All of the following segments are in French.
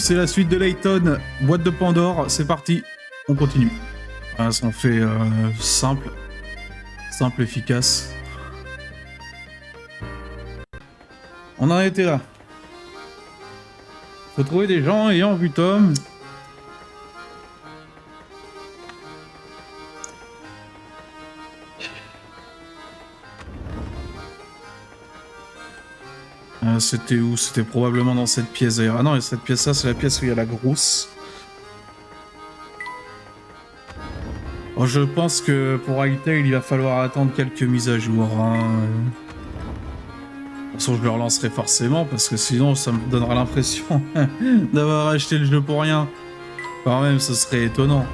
C'est la suite de Layton, boîte de Pandore, c'est parti, on continue. Voilà, ça en fait simple, efficace. On en a été là. Faut trouver des gens ayant vu Tom. C'était où? C'était probablement dans cette pièce d'ailleurs. Ah non, et cette pièce-là, c'est la pièce où il y a la grosse. Oh, je pense que pour Hytale, il va falloir attendre quelques mises à jour. Hein. De toute façon, je le relancerai forcément, parce que sinon, ça me donnera l'impression d'avoir acheté le jeu pour rien. Quand même, ce serait étonnant.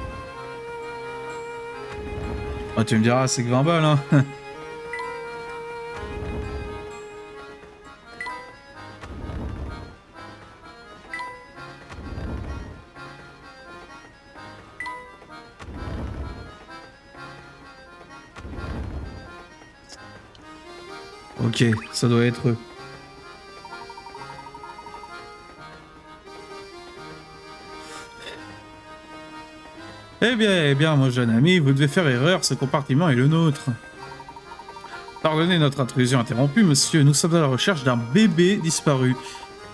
Ah, tu me diras, c'est que 20 balles, hein. Ok, ça doit être eux. Eh bien, mon jeune ami, vous devez faire erreur, ce compartiment est le nôtre. Pardonnez notre intrusion interrompue, monsieur, nous sommes à la recherche d'un bébé disparu.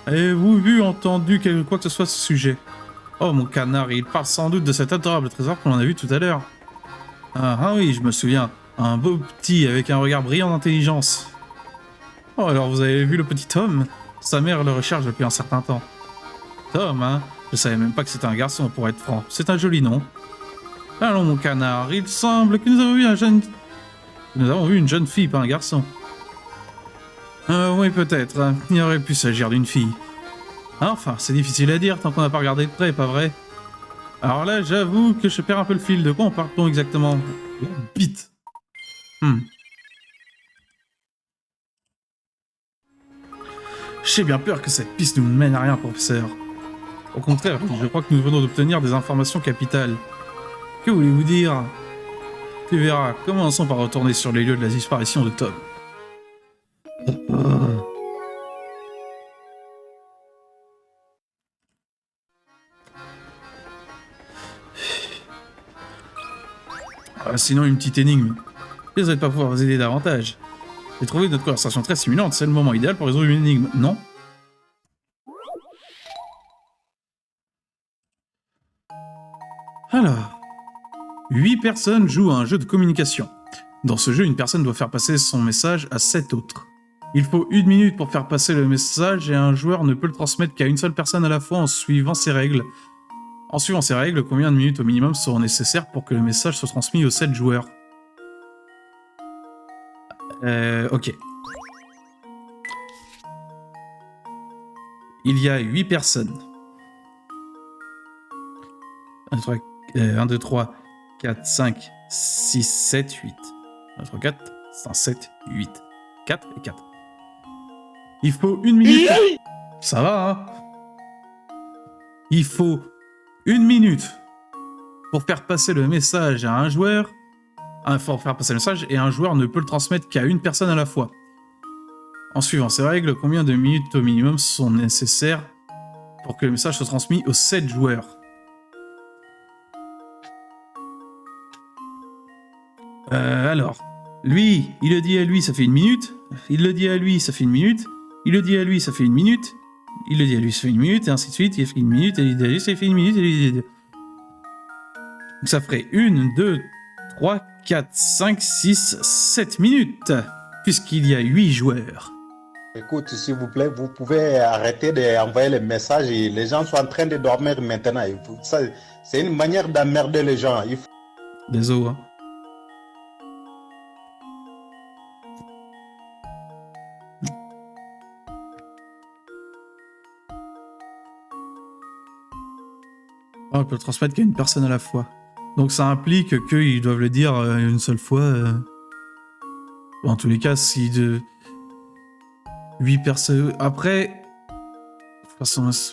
Avez-vous vu, entendu quoi que ce soit à ce sujet? Oh, mon canard, il parle sans doute de cet adorable trésor qu'on en a vu tout à l'heure. Ah oui, je me souviens. Un beau petit avec un regard brillant d'intelligence. Oh, alors vous avez vu le petit Tom? Sa mère le recherche depuis un certain temps. Tom, hein? Je savais même pas que c'était un garçon, pour être franc. C'est un joli nom. Allons, mon canard, il semble que nous avons vu une jeune fille, pas un garçon. Oui, peut-être. Il aurait pu s'agir d'une fille. Enfin, c'est difficile à dire tant qu'on n'a pas regardé de près, pas vrai? Alors là, j'avoue que je perds un peu le fil. De quoi on parle-t-on exactement? Bite. J'ai bien peur que cette piste ne nous mène à rien, professeur. Au contraire, je crois que nous venons d'obtenir des informations capitales. Que voulez-vous dire? Tu verras, commençons par retourner sur les lieux de la disparition de Tom. Sinon, une petite énigme. Je ne vais pas pouvoir vous aider davantage. J'ai trouvé notre conversation très stimulante, c'est le moment idéal pour résoudre une énigme, non? Alors... 8 personnes jouent à un jeu de communication. Dans ce jeu, une personne doit faire passer son message à 7 autres. Il faut 1 minute pour faire passer le message et un joueur ne peut le transmettre qu'à une seule personne à la fois en suivant ces règles. En suivant ces règles, combien de minutes au minimum seront nécessaires pour que le message soit transmis aux 7 joueurs? Ok. Il y a 8 personnes. 1, 2, 3, 4, 5, 6, 7, 8. 1, 2, 3, 4, 5, 7, 8. 4 et 4. Il faut 1 minute. Ça va, hein? Il faut 1 minute pour faire passer le message à un joueur. Pour faire passer le message et un joueur ne peut le transmettre qu'à une personne à la fois. En suivant ces règles, combien de minutes au minimum sont nécessaires pour que le message soit transmis aux 7 joueurs? Alors, lui, il le dit à lui, ça fait 1 minute. Il le dit à lui, ça fait 1 minute. Il le dit à lui, ça fait 1 minute. Il le dit à lui, ça fait 1 minute, et ainsi de suite. Il fait 1 minute, et il dit à lui, ça fait 1 minute, et lui... Donc ça ferait 1, 2, 3, 4, 5, 6, 7 minutes, puisqu'il y a 8 joueurs. Écoute, s'il vous plaît, vous pouvez arrêter d'envoyer les messages. Et les gens sont en train de dormir maintenant. C'est une manière d'emmerder les gens. Désolé. Hein. On peut le transmettre qu'à une personne à la fois. Donc ça implique qu'ils doivent le dire une seule fois. En tous les cas, si de 8 personnes... Après,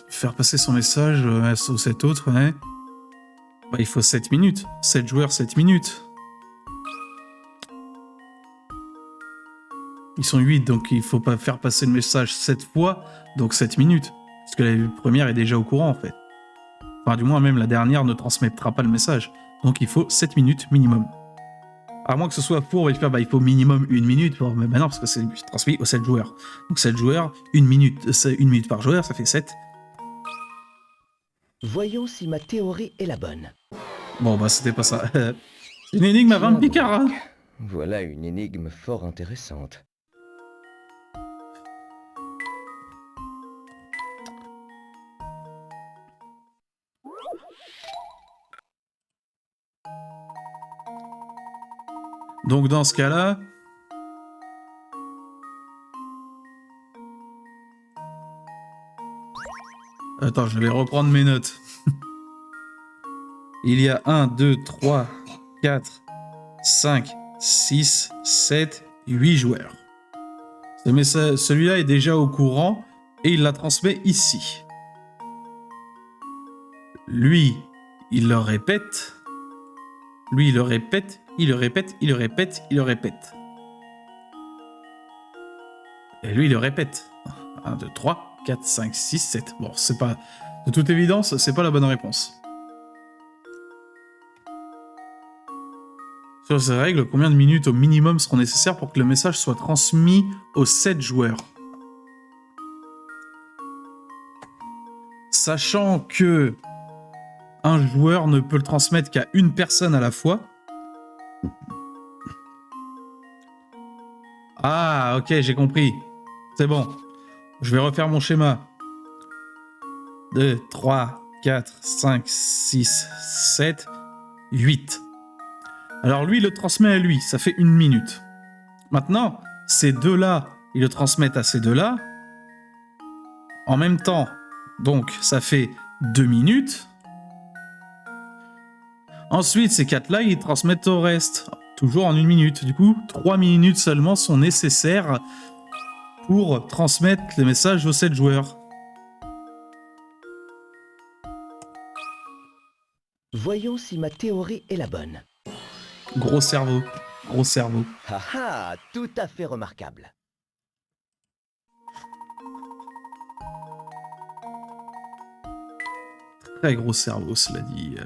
faire passer son message aux 7 autres, ouais. Bah, il faut 7 minutes. 7 joueurs, 7 minutes. Ils sont 8, donc il faut pas faire passer le message 7 fois, donc 7 minutes. Parce que la première est déjà au courant, en fait. Enfin, du moins, même la dernière ne transmettra pas le message. Donc, il faut 7 minutes minimum. À moins que ce soit pour Whisper, bah, il faut minimum 1 minute. Pour... Mais bah non, parce que c'est transmis aux 7 joueurs. Donc, 7 joueurs, 1 minute, 1 minute par joueur, ça fait 7. Voyons si ma théorie est la bonne. Bon, bah, c'était pas ça. C'est une énigme à 20 picards, hein. Voilà une énigme fort intéressante. Donc, dans ce cas-là... Attends, je vais reprendre mes notes. Il y a 1, 2, 3, 4, 5, 6, 7, 8 joueurs. Mais celui-là est déjà au courant et il la transmet ici. Lui, il le répète. Lui, il le répète, il le répète, il le répète, il le répète. Et lui, il le répète. 1, 2, 3, 4, 5, 6, 7. Bon, c'est pas... De toute évidence, c'est pas la bonne réponse. Sur ces règles, combien de minutes au minimum seront nécessaires pour que le message soit transmis aux 7 joueurs? Sachant que un joueur ne peut le transmettre qu'à une personne à la fois. Ah, ok, j'ai compris. C'est bon. Je vais refaire mon schéma. 2, 3, 4, 5, 6, 7, 8. Alors lui, il le transmet à lui, ça fait 1 minute. Maintenant, ces deux-là, ils le transmettent à ces deux-là. En même temps, donc ça fait 2 minutes. Ensuite, ces 4-là, ils transmettent au reste, toujours en 1 minute. Du coup, 3 minutes seulement sont nécessaires pour transmettre les messages aux 7 joueurs. Voyons si ma théorie est la bonne. Gros cerveau, gros cerveau. Haha, tout à fait remarquable. Très gros cerveau, cela dit.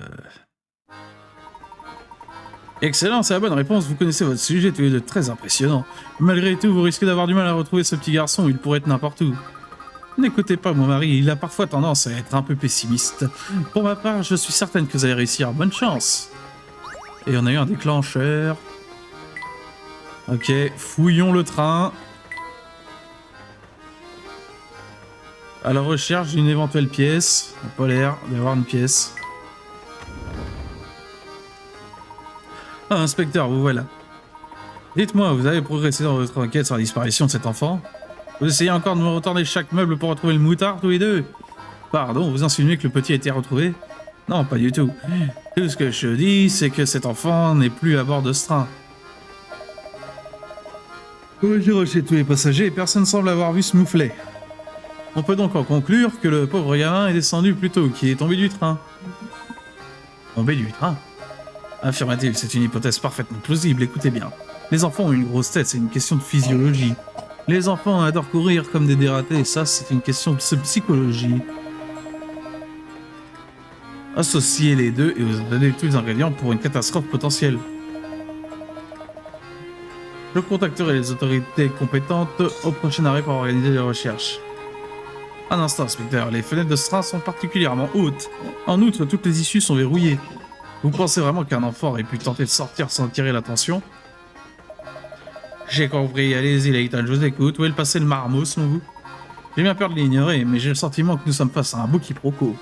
Excellent, c'est la bonne réponse. Vous connaissez votre sujet, tous les deux très impressionnant. Malgré tout, vous risquez d'avoir du mal à retrouver ce petit garçon, il pourrait être n'importe où. N'écoutez pas mon mari, il a parfois tendance à être un peu pessimiste. Pour ma part, je suis certaine que vous allez réussir. Bonne chance. Et on a eu un déclencheur. Ok, fouillons le train. À la recherche d'une éventuelle pièce. Il n'y a pas l'air d'avoir une pièce. Ah, inspecteur, vous voilà. Dites-moi, vous avez progressé dans votre enquête sur la disparition de cet enfant? Vous essayez encore de me retourner chaque meuble pour retrouver le moutard, tous les deux? Pardon, vous insinuez que le petit a été retrouvé? Non, pas du tout. Tout ce que je dis, c'est que cet enfant n'est plus à bord de ce train. J'ai rejeté tous les passagers et personne ne semble avoir vu ce mouflet. On peut donc en conclure que le pauvre gamin est descendu plus tôt, qu'il est tombé du train. Tombé du train? Affirmatif, c'est une hypothèse parfaitement plausible, écoutez bien. Les enfants ont une grosse tête, c'est une question de physiologie. Les enfants adorent courir comme des dératés, et ça, c'est une question de psychologie. Associez les deux et vous donnez tous les ingrédients pour une catastrophe potentielle. Je contacterai les autorités compétentes au prochain arrêt pour organiser les recherches. Un instant, inspecteur, les fenêtres de ce train sont particulièrement hautes. En outre, toutes les issues sont verrouillées. Vous pensez vraiment qu'un enfant aurait pu tenter de sortir sans attirer l'attention? J'ai compris, allez-y, Layton, je vous écoute. Où est le passé le marmot, selon vous? J'ai bien peur de l'ignorer, mais j'ai le sentiment que nous sommes face à un beau quiproquo.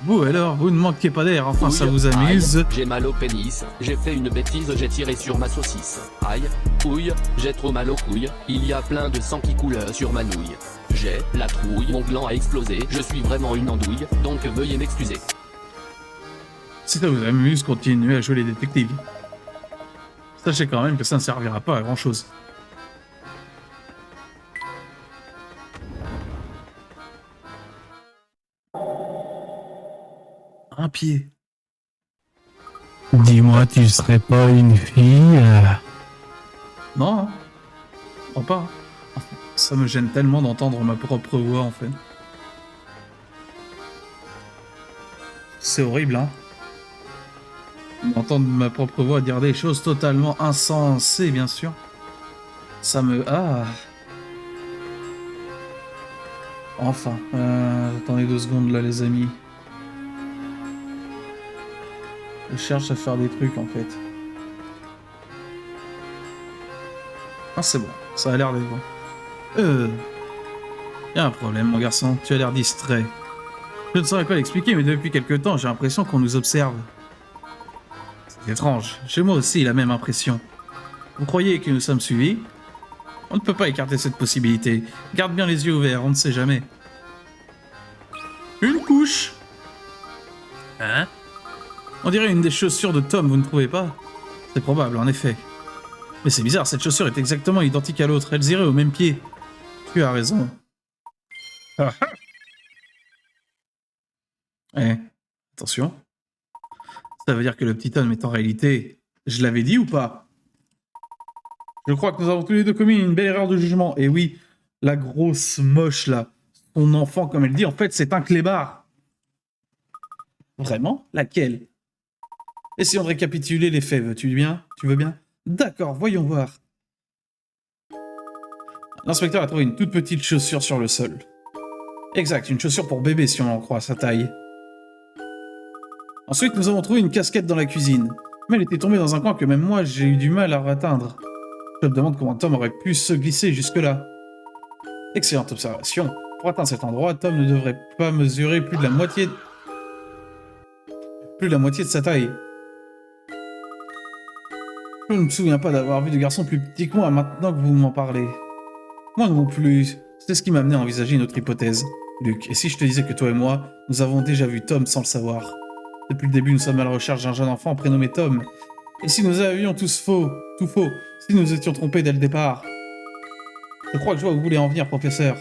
Vous alors, vous ne manquez pas d'air, enfin ça vous amuse. Aïe, j'ai mal au pénis, j'ai fait une bêtise, j'ai tiré sur ma saucisse. Aïe, ouille, j'ai trop mal aux couilles, il y a plein de sang qui coule sur ma nouille. J'ai la trouille, mon gland a explosé, je suis vraiment une andouille, donc veuillez m'excuser. Si ça vous amuse, continuez à jouer les détectives. Sachez quand même que ça ne servira pas à grand chose. Un pied. Dis-moi, tu serais pas une fille Non, hein. Je crois pas. Enfin, ça me gêne tellement d'entendre ma propre voix, en fait. C'est horrible, hein. D'entendre ma propre voix dire des choses totalement insensées, bien sûr. Ça me... Ah. Enfin. Attendez 2 secondes, là, les amis. Je cherche à faire des trucs, en fait. Ah, c'est bon. Ça a l'air d'être bon. Y a un problème, mon garçon. Tu as l'air distrait. Je ne saurais pas l'expliquer, mais depuis quelque temps, j'ai l'impression qu'on nous observe. C'est étrange. Chez moi aussi, la même impression. Vous croyez que nous sommes suivis? On ne peut pas écarter cette possibilité. Garde bien les yeux ouverts, on ne sait jamais. Une couche! Hein? On dirait une des chaussures de Tom, vous ne trouvez pas? C'est probable, en effet. Mais c'est bizarre, cette chaussure est exactement identique à l'autre. Elles iraient au même pied. Tu as raison. Eh, attention. Ça veut dire que le petit Tom est en réalité... Je l'avais dit ou pas? Je crois que nous avons tous les deux commis une belle erreur de jugement. Et oui, la grosse moche là, son enfant comme elle dit, en fait c'est un clébard. Vraiment? Laquelle? Essayons de récapituler les faits, veux-tu bien? Tu veux bien? D'accord, voyons voir. L'inspecteur a trouvé une toute petite chaussure sur le sol. Exact, une chaussure pour bébé si on en croit sa taille. Ensuite, nous avons trouvé une casquette dans la cuisine. Mais elle était tombée dans un coin que même moi j'ai eu du mal à atteindre. Je me demande comment Tom aurait pu se glisser jusque-là. Excellente observation. Pour atteindre cet endroit, Tom ne devrait pas mesurer plus de la moitié de sa taille. Je ne me souviens pas d'avoir vu de garçon plus petit que moi maintenant que vous m'en parlez. Moi non plus. C'est ce qui m'a amené à envisager une autre hypothèse. Luc, et si je te disais que toi et moi, nous avons déjà vu Tom sans le savoir? Depuis le début, nous sommes à la recherche d'un jeune enfant prénommé Tom. Et si nous avions tous tout faux, si nous étions trompés dès le départ? Je crois que je vois où vous voulez en venir, professeur.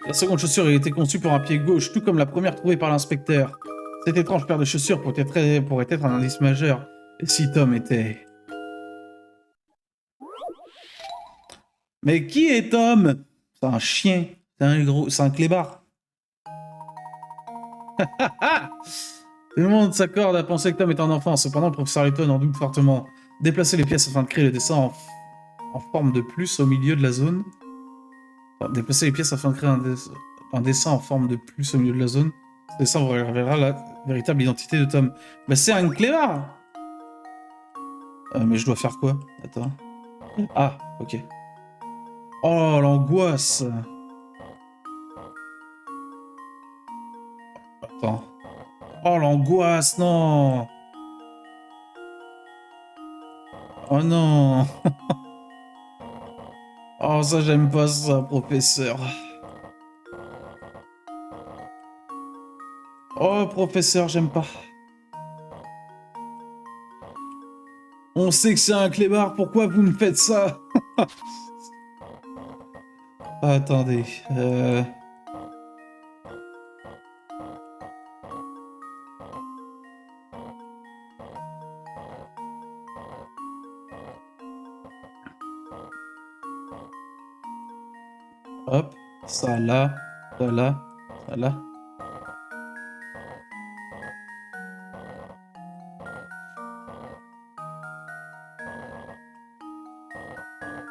La seconde chaussure a été conçue pour un pied gauche, tout comme la première trouvée par l'inspecteur. Cette étrange paire de chaussures pourrait être un indice majeur. Et si Tom était... Mais qui est Tom? C'est un chien. C'est un clébard. Tout le monde s'accorde à penser que Tom est un enfant. Cependant, le professeur Layton en doute fortement. Déplacer les pièces afin de créer le dessin en forme de plus au milieu de la zone. Enfin, déplacer les pièces afin de créer un dessin en forme de plus au milieu de la zone. Ce dessin vous révélera la véritable identité de Tom. Mais c'est un clébard! Mais je dois faire quoi? Attends. Ah, ok. Oh, l'angoisse! Attends. Oh, l'angoisse, non! Oh non! Oh, ça, j'aime pas ça, professeur. Oh, professeur, j'aime pas. On sait que c'est un clébard, pourquoi vous me faites ça? Attendez, hop, ça là, ça là, ça là.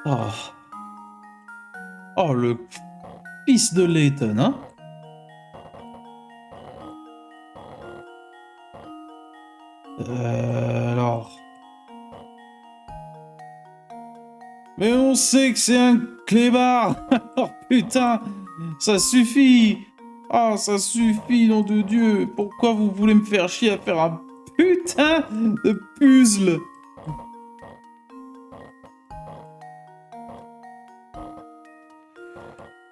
Oh. Oh, le fils de Layton, hein? Alors... Mais on sait que c'est un clébard! Oh putain! Ça suffit! Ah, ça suffit, nom de Dieu! Pourquoi vous voulez me faire chier à faire un putain de puzzle?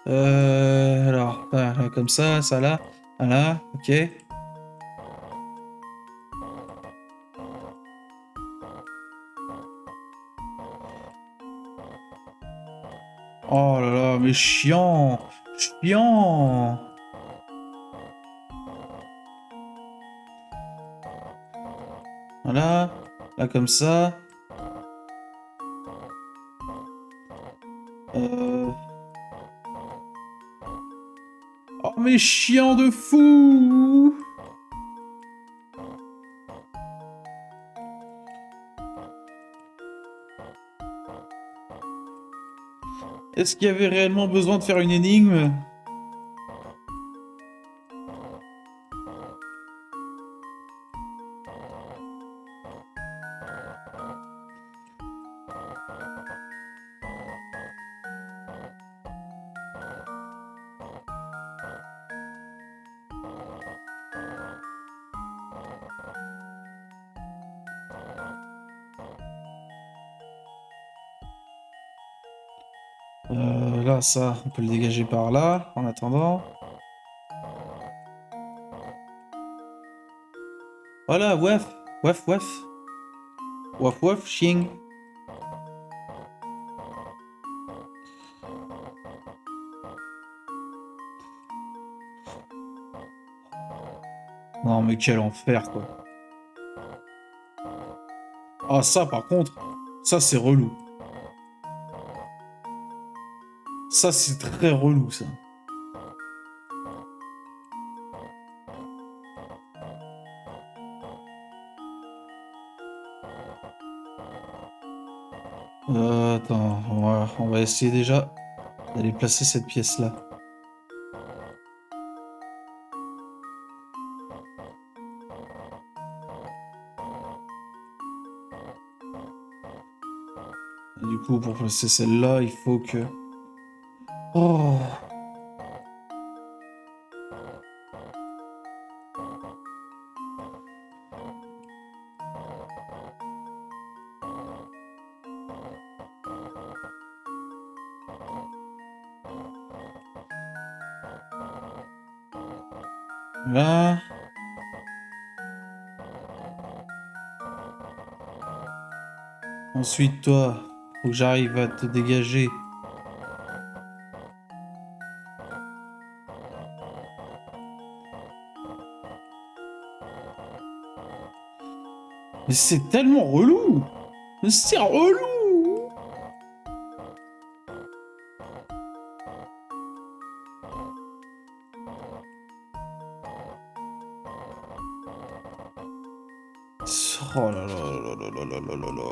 Alors, comme ça là, ok. Oh là là, mais chiant! Chiant! Voilà, là comme ça. Oh mais chiant de fou! Est-ce qu'il y avait réellement besoin de faire une énigme? Là, ça, on peut le dégager par là, en attendant. Voilà, waf, waf, waf. Waf, waf, ching. Non, mais quel enfer, quoi. Ah, ça, par contre, ça, c'est relou. Ça, c'est très relou, ça. Attends, on va essayer déjà d'aller placer cette pièce-là. Et du coup, pour placer celle-là, il faut que... Oh. Là. Ensuite, toi, faut que j'arrive à te dégager. Mais c'est tellement relou! Mais c'est relou! Oh là là là là là là là là là.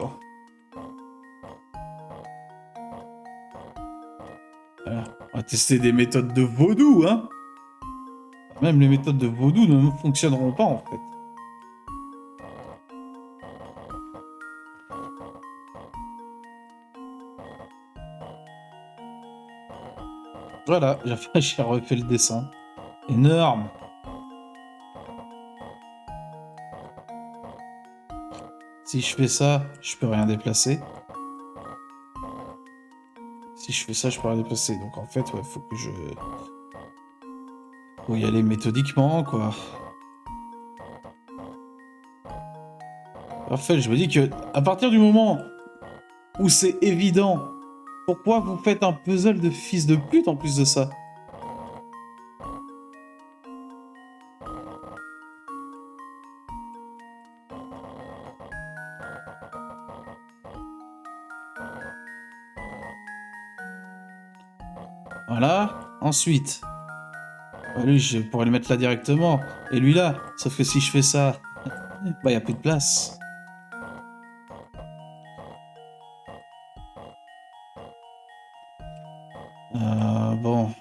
Alors, on va tester des méthodes de vaudou, hein? Même les méthodes de vaudou ne fonctionneront pas, en fait. Voilà, j'ai refait le dessin. Énorme! Si je fais ça, je peux rien déplacer. Si je fais ça, je peux rien déplacer. Donc en fait, ouais, faut que je... Faut y aller méthodiquement, quoi. En fait, je me dis que à partir du moment où c'est évident, pourquoi vous faites un puzzle de fils de pute en plus de ça? Voilà. Ensuite, bah, lui, je pourrais le mettre là directement. Et lui là. Sauf que si je fais ça, bah, y a plus de place. Bon.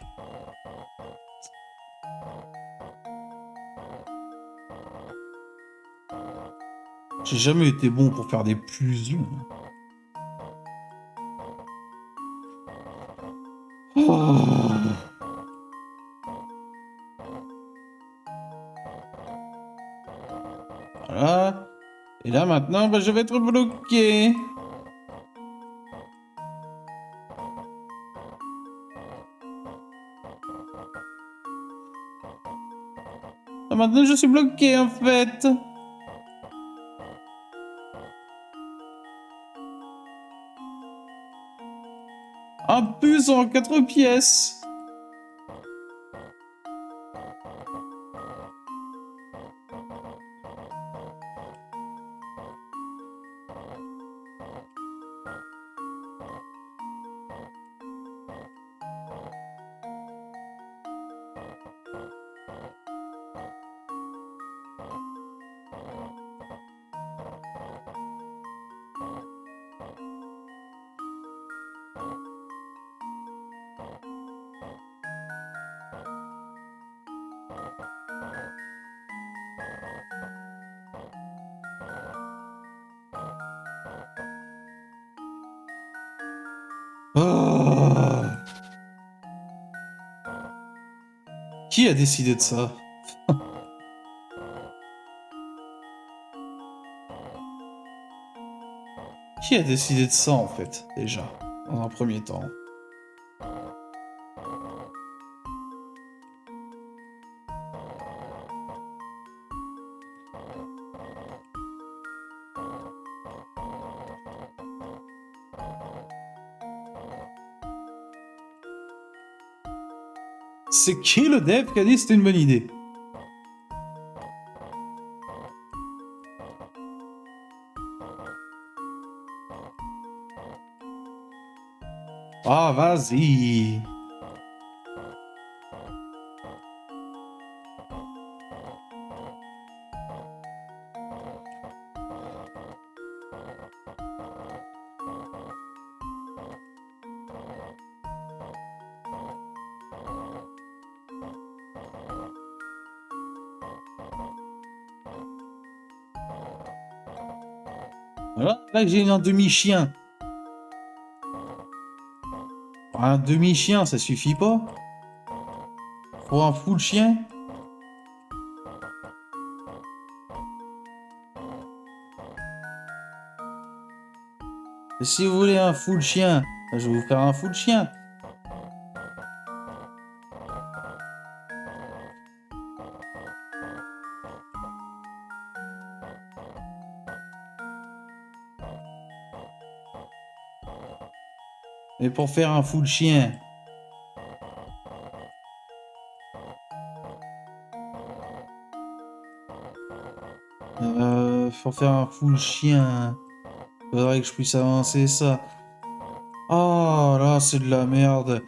J'ai jamais été bon pour faire des puzzles. Oh. Voilà. Et là maintenant, bah, je vais être bloqué. Ah, maintenant je suis bloqué en fait. Un puzzle en 4 pièces. Oh. Qui a décidé de ça? Qui a décidé de ça, en fait, déjà, dans un premier temps? C'est qui le dev qui a dit que c'était une bonne idée? Ah, vas-y. Voilà, là j'ai un demi-chien. Un demi-chien, ça suffit pas? Pour un full chien? Et si vous voulez un full chien, je vais vous faire un full chien. Mais pour faire un full chien, pour faire un full chien, faudrait que je puisse avancer ça. Oh là, c'est de la merde.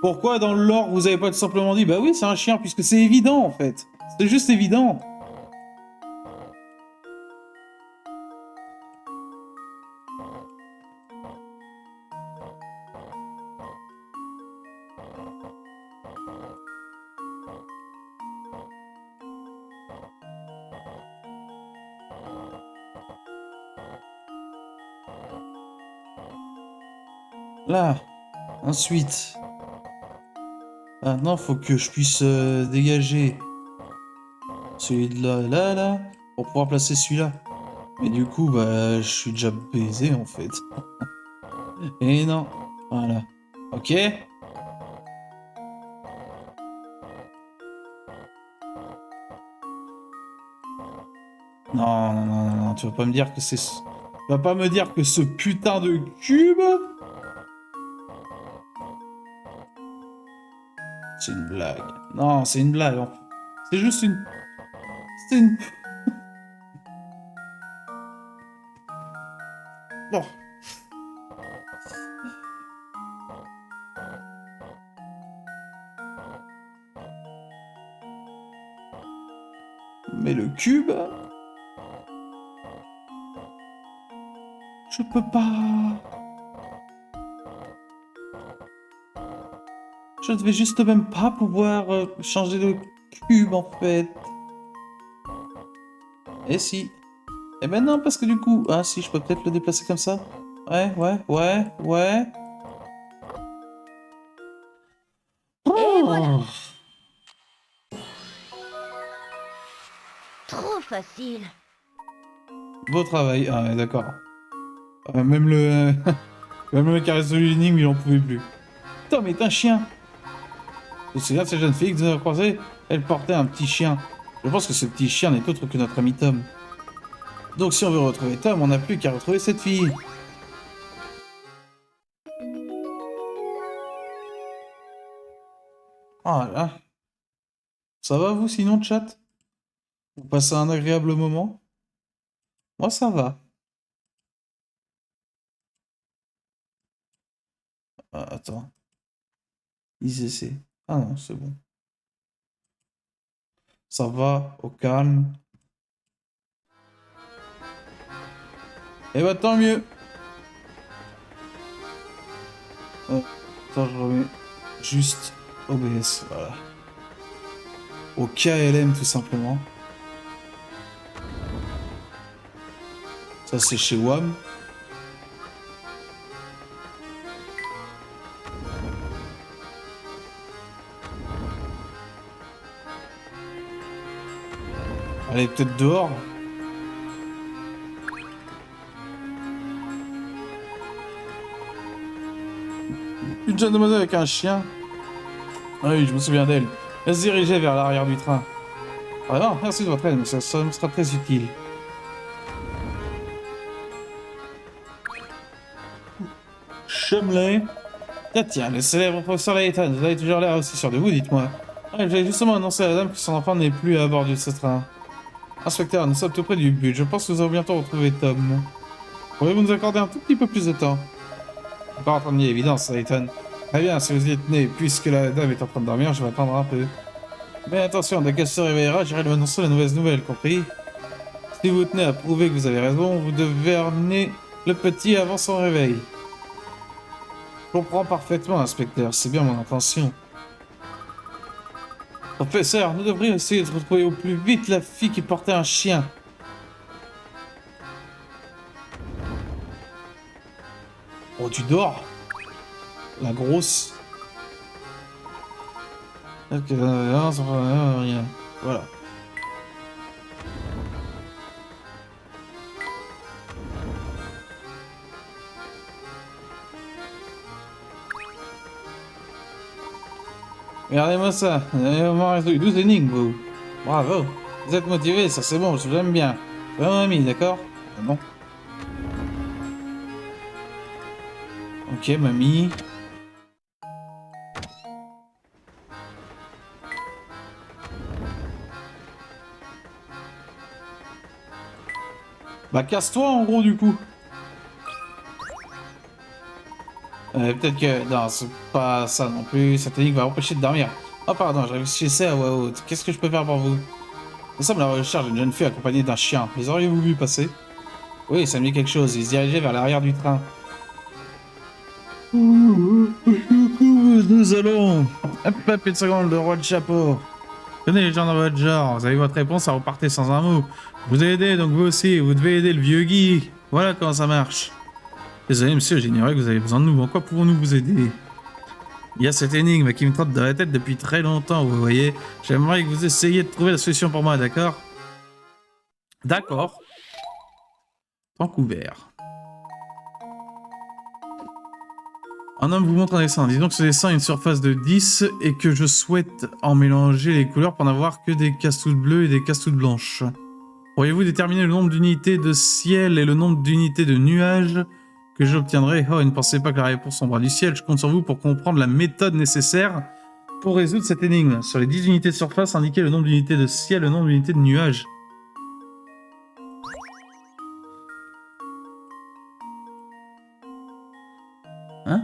Pourquoi dans le lore vous avez pas tout simplement dit bah oui, c'est un chien, puisque c'est évident en fait. C'est juste évident. Là, ensuite. Maintenant, faut que je puisse dégager celui de là, pour pouvoir placer celui-là. Mais du coup, bah, je suis déjà baisé en fait. Et non, voilà. Ok. Non, non, non, non, non, tu vas pas me dire que c'est... Tu vas pas me dire que ce putain de cube... C'est une blague. Non, c'est une blague. C'est juste une... C'est une... Bon. Mais le cube... Je peux pas... Je ne vais juste même pas pouvoir changer de cube en fait. Et si. Eh ben non, parce que du coup... Ah si, je peux peut-être le déplacer comme ça. Ouais. Oh. Trop facile. Beau travail. Ah ouais, d'accord. Même le... même le qui a résolu l'énigme, il en pouvait plus. Tom est un chien. Je me souviens de cette jeune fille que nous avons croisée. Elle portait un petit chien. Je pense que ce petit chien n'est autre que notre ami Tom. Donc si on veut retrouver Tom, on n'a plus qu'à retrouver cette fille. Voilà. Ça va vous sinon, chat? Vous passez un agréable moment? Moi, ça va. Ah, attends. Ils essaient. Ah non, c'est bon. Ça va, au calme. Eh bah tant mieux. Oh, attends, je remets juste OBS, voilà. Au KLM tout simplement. Ça c'est chez WAM. Elle est peut-être dehors. Une jeune demoiselle avec un chien. Ah oui, je me souviens d'elle. Elle se dirigeait vers l'arrière du train. Ah non, merci de votre aide, mais ça me sera très utile. Chumley. Tiens, le célèbre professeur Layton, vous avez toujours l'air aussi sûr de vous, dites-moi. Ouais, j'avais justement annoncé à la dame que son enfant n'est plus à bord de ce train. Inspecteur, nous sommes tout près du but. Je pense que nous allons bientôt retrouver Tom. Pourriez-vous nous accorder un tout petit peu plus de temps? Pas en train de nier l'évidence, Layton. Très bien, si vous y êtes né, puisque la dame est en train de dormir, je vais attendre un peu. Mais attention, dès qu'elle se réveillera, j'irai lui annoncer la mauvaise nouvelle, compris? Si vous tenez à prouver que vous avez raison, vous devez ramener le petit avant son réveil. Je comprends parfaitement, inspecteur, c'est bien mon intention. Professeur, nous devrions essayer de retrouver au plus vite la fille qui portait un chien. Oh, tu dors? La grosse. Ok, non, ça va rien. Voilà. Regardez-moi ça, vous avez vraiment résolu 12 énigmes, vous. Bravo. Vous êtes motivé, ça c'est bon, je vous aime bien. C'est mon ami, d'accord? Ah non. Ok, mamie. Bah casse-toi en gros du coup. Peut-être que... Non, c'est pas ça non plus. Cette technique va empêcher de dormir. Oh pardon, je réfléchissais à voix haute. Qu'est-ce que je peux faire pour vous? Nous sommes à la recherche d'une jeune fille accompagnée d'un chien. Les auriez-vous vu passer? Oui, ça me dit quelque chose. Il se dirigeait vers l'arrière du train. Nous allons... Hop, une seconde, le roi de chapeau. Tenez les gens dans votre genre. Vous avez votre réponse, ça repartez sans un mot. Je vous ai aidé, donc vous aussi. Vous devez aider le vieux Guy. Voilà comment ça marche. Désolé, monsieur, j'ignorais que vous avez besoin de nous. En quoi pouvons-nous vous aider? Il y a cette énigme qui me trotte dans la tête depuis très longtemps, vous voyez. J'aimerais que vous essayiez de trouver la solution pour moi, d'accord? D'accord. Tant couvert. Un homme vous montre un dessin. Disons que ce dessin a une surface de 10 et que je souhaite en mélanger les couleurs pour n'avoir que des cases toutes bleues et des cases toutes blanches. Pourriez-vous déterminer le nombre d'unités de ciel et le nombre d'unités de nuages que j'obtiendrai? Oh, ne pensez pas que la réponse tombera du ciel. Je compte sur vous pour comprendre la méthode nécessaire pour résoudre cette énigme. Sur les 10 unités de surface, indiquez le nombre d'unités de ciel et le nombre d'unités de nuages. Hein?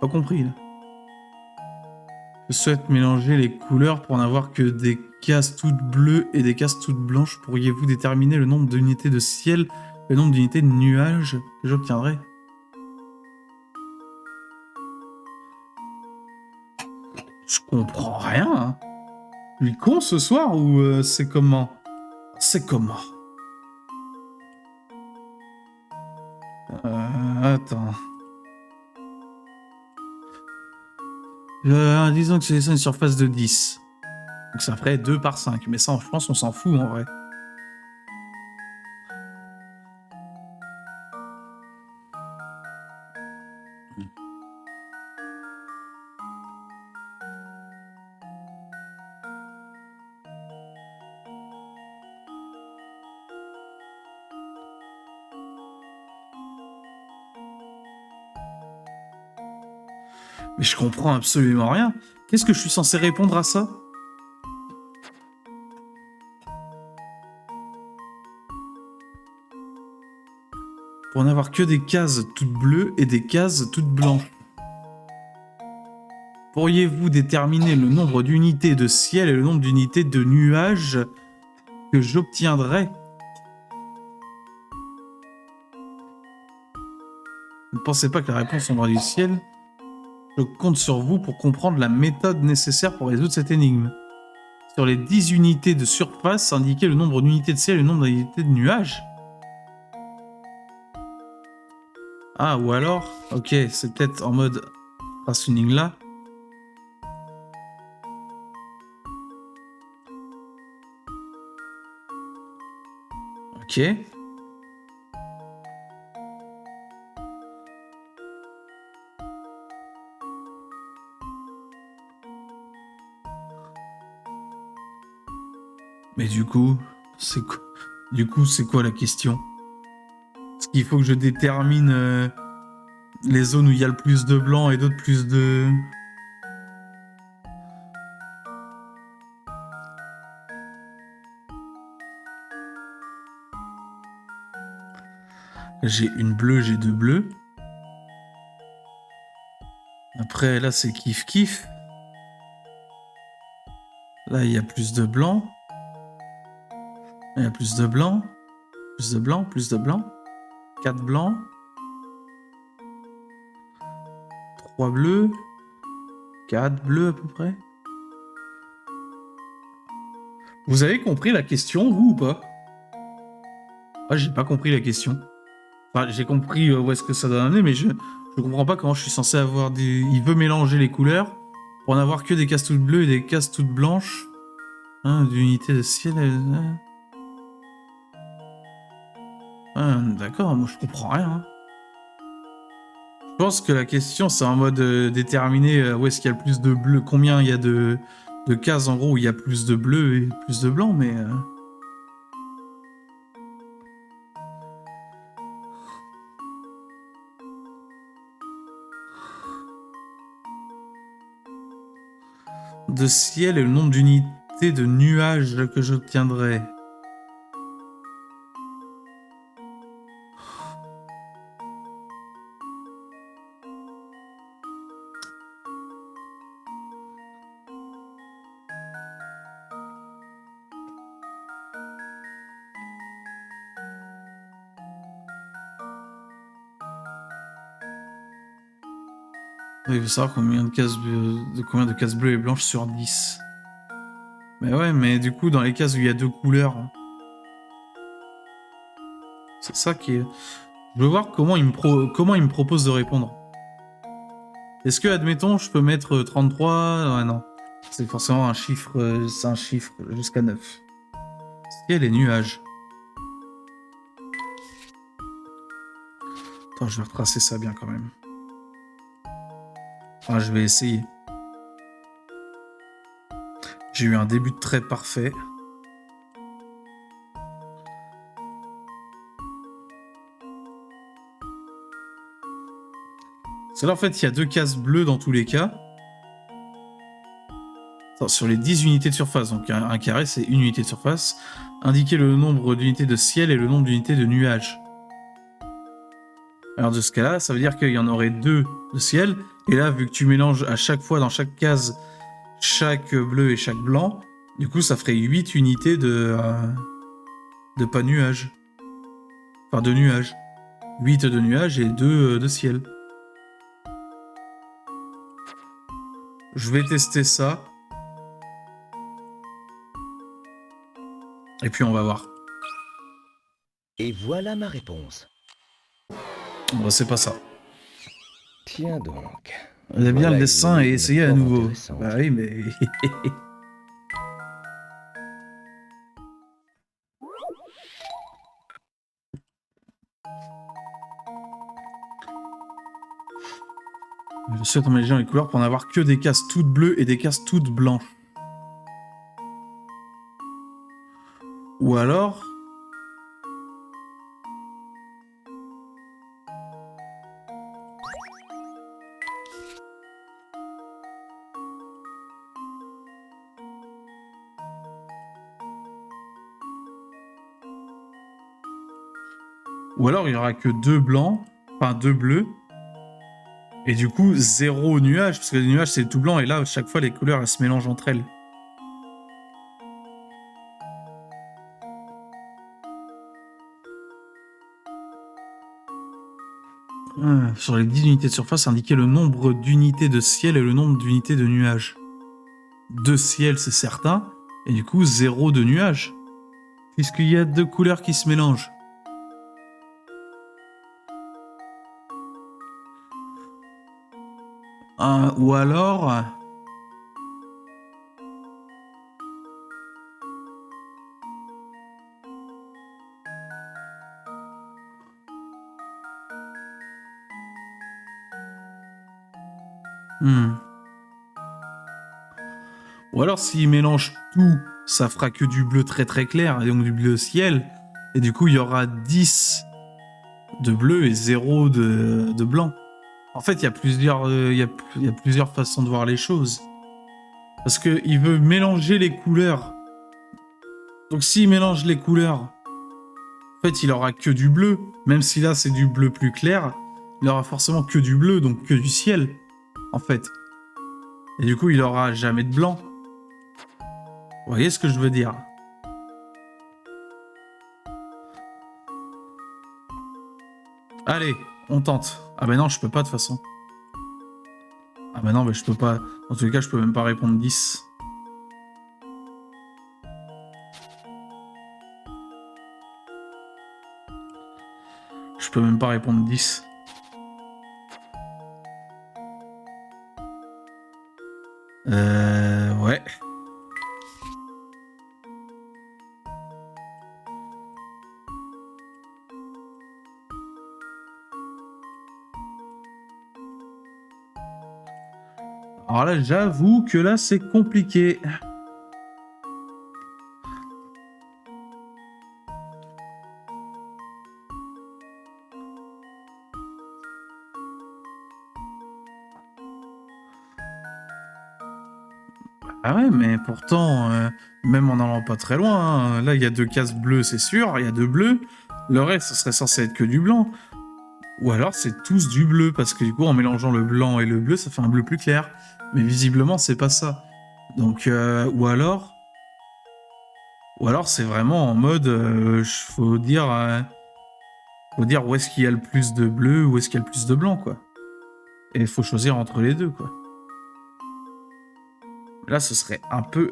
Pas compris, là. Je souhaite mélanger les couleurs pour n'avoir que des cases toutes bleues et des cases toutes blanches. Pourriez-vous déterminer le nombre d'unités de ciel et le nombre d'unités de nuages que j'obtiendrai? Je comprends rien. Hein. Lui con ce soir ou c'est comment? C'est comment? Attends. Disons que c'est une surface de 10. Donc ça ferait 2 par 5. Mais ça, je pense qu'on s'en fout en vrai. Mais je comprends absolument rien. Qu'est-ce que je suis censé répondre à ça? Pour n'avoir que des cases toutes bleues et des cases toutes blanches. Pourriez-vous déterminer le nombre d'unités de ciel et le nombre d'unités de nuages que j'obtiendrai? Ne pensez pas que la réponse tombera du ciel? Je compte sur vous pour comprendre la méthode nécessaire pour résoudre cette énigme. Sur les 10 unités de surface, indiquez le nombre d'unités de ciel et le nombre d'unités de nuages. Ah, ou alors... Ok, c'est peut-être en mode... Grâce à cette énigme-là. Ok. Mais du coup, c'est quoi... Du coup, c'est quoi la question? Est-ce qu'il faut que je détermine les zones où il y a le plus de blanc et d'autres plus de... J'ai une bleue, j'ai deux bleus. Après, là, c'est kiff-kiff. Là, il y a plus de blanc. Il y a plus de blanc. Plus de blanc, plus de blanc. 4 blancs. 3 bleus. 4 bleus à peu près. Vous avez compris la question, vous, ou pas? Ah, j'ai pas compris la question. Enfin, j'ai compris où est-ce que ça doit amener, mais je comprends pas comment je suis censé avoir des... Il veut mélanger les couleurs pour n'avoir que des cases toutes bleues et des cases toutes blanches. Hein, d'unité de ciel... d'accord, moi je comprends rien. Hein. Je pense que la question c'est en mode déterminer où est-ce qu'il y a le plus de bleu, combien il y a de cases en gros où il y a plus de bleu et plus de blanc, mais... De ciel et le nombre d'unités de nuages que j'obtiendrai. Il faut savoir combien de cases bleues et blanches sur 10. Mais ouais, mais du coup, dans les cases où il y a deux couleurs... C'est ça qui est... Je veux voir comment il me propose de répondre. Est-ce que, admettons, je peux mettre 33... Ouais, non. C'est forcément un chiffre... C'est un chiffre jusqu'à 9. Est-ce qu'il y a les nuages? Attends, je vais retracer ça bien quand même. Enfin, je vais essayer. J'ai eu un début de trait parfait. Parce que là, en fait, il y a deux cases bleues dans tous les cas. Attends, sur les 10 unités de surface, donc un carré, c'est une unité de surface. Indiquer le nombre d'unités de ciel et le nombre d'unités de nuages. Alors, de ce cas-là, ça veut dire qu'il y en aurait 2 de ciel. Et là, vu que tu mélanges à chaque fois dans chaque case chaque bleu et chaque blanc, du coup, ça ferait 8 unités de pas nuages. Enfin, de nuages. 8 de nuages et 2 de ciel. Je vais tester ça. Et puis, on va voir. Et voilà ma réponse. Bon, c'est pas ça. Tiens donc. On a bien Voilà le dessin une et énigme essayer à fort nouveau. intéressante. Bah oui, mais... Je souhaite mélanger les couleurs pour n'avoir que des cases toutes bleues et des cases toutes blanches. Ou alors... Ou alors il y aura que 2 blancs, enfin 2 bleus, et du coup 0 nuage, parce que les nuages c'est tout blanc, et là, à chaque fois, les couleurs, elles se mélangent entre elles. Sur les 10 unités de surface, indiquer le nombre d'unités de ciel et le nombre d'unités de nuages. 2 ciel, c'est certain, et du coup 0 de nuages. Puisqu'il y a 2 couleurs qui se mélangent. Ou alors... Hmm. Ou alors s'il mélange tout, ça fera que du bleu très très clair, et donc du bleu ciel. Et du coup, il y aura 10 de bleu et 0 de blanc. En fait, il y a il y a plusieurs façons de voir les choses. Parce qu'il veut mélanger les couleurs. Donc s'il mélange les couleurs, en fait, il aura que du bleu. Même si là, c'est du bleu plus clair, il aura forcément que du bleu, donc que du ciel, en fait. Et du coup, il aura jamais de blanc. Vous voyez ce que je veux dire? Allez, on tente. Ah ben non, je peux pas de toute façon. Ah ben non, mais je peux pas. En tout cas, je peux même pas répondre 10. Je peux même pas répondre 10. Ouais. Alors là, j'avoue que là, c'est compliqué. Ah ouais, mais pourtant, même en allant pas très loin, hein, là, il y a 2 cases bleues, c'est sûr, il y a 2 bleus. Le reste, ce serait censé être que du blanc. Ou alors, c'est tous du bleu, parce que du coup, en mélangeant le blanc et le bleu, ça fait un bleu plus clair. Mais visiblement, c'est pas ça. Donc, ou alors c'est vraiment en mode, faut dire où est-ce qu'il y a le plus de bleu, où est-ce qu'il y a le plus de blanc, quoi. Et il faut choisir entre les deux, quoi. Là, ce serait un peu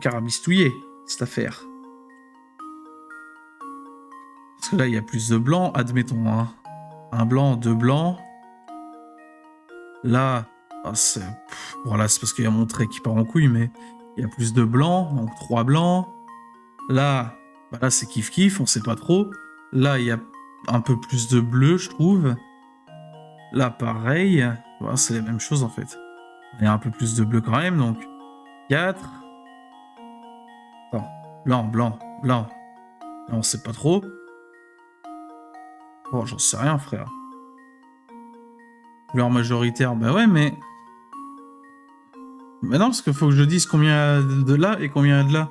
carabistouillé, cette affaire. Parce que là, il y a plus de blanc, admettons, hein. Un blanc, 2 blancs. Là, voilà, c'est parce qu'il y a mon trait qui part en couille, mais il y a plus de blancs, donc 3 blancs. Là, bah là c'est kiff-kiff, on sait pas trop. Là, il y a un peu plus de bleu, je trouve. Là, pareil. Voilà, c'est les mêmes choses, en fait. Il y a un peu plus de bleu quand même, donc 4. Attends, blanc, blanc, blanc. Là, on sait pas trop. Oh, j'en sais rien, frère. Couleur majoritaire, bah ouais, mais... Mais non, parce qu'il faut que je dise combien il y a de là et combien il y a de là.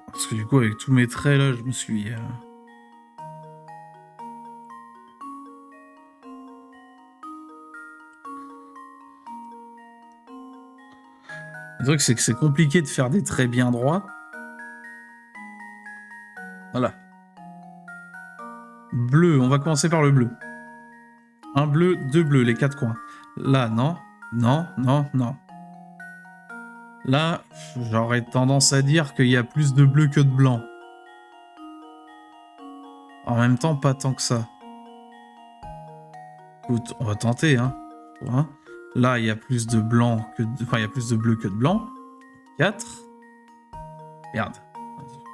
Parce que du coup, avec tous mes traits, là, je me suis... Le truc, c'est que c'est compliqué de faire des traits bien droits. Voilà. Bleu, on va commencer par le bleu. Un bleu, 2 bleus, les 4 coins. Là, non, non, non, non. Là, j'aurais tendance à dire qu'il y a plus de bleu que de blanc. En même temps, pas tant que ça. Écoute, on va tenter, hein. Voilà. Là, il y a plus de blanc que de... Enfin, il y a plus de bleu que de blanc. 4. Merde.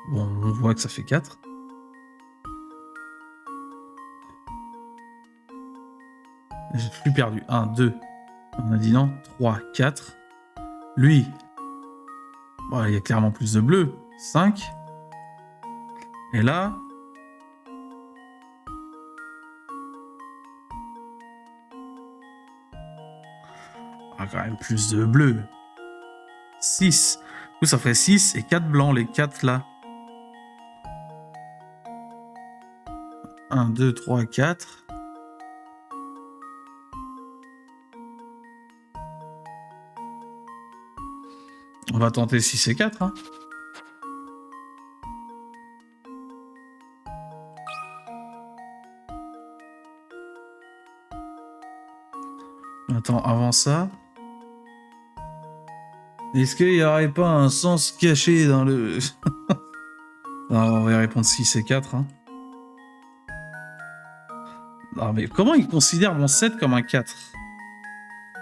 Bon, on voit que ça fait 4. J'ai plus perdu. 1, 2. On a dit non. 3, 4. Lui. Bon, il y a clairement plus de bleu. 5. Et là... Ah, quand même plus de bleu. 6. Du coup, ça ferait 6 et 4 blancs, les 4 là. 1, 2, 3, 4. On va tenter 6 et 4, hein. Attends, avant ça... Est-ce qu'il n'y aurait pas un sens caché dans le... Non, on va y répondre 6 et 4, hein. Non, mais comment il considère mon 7 comme un 4?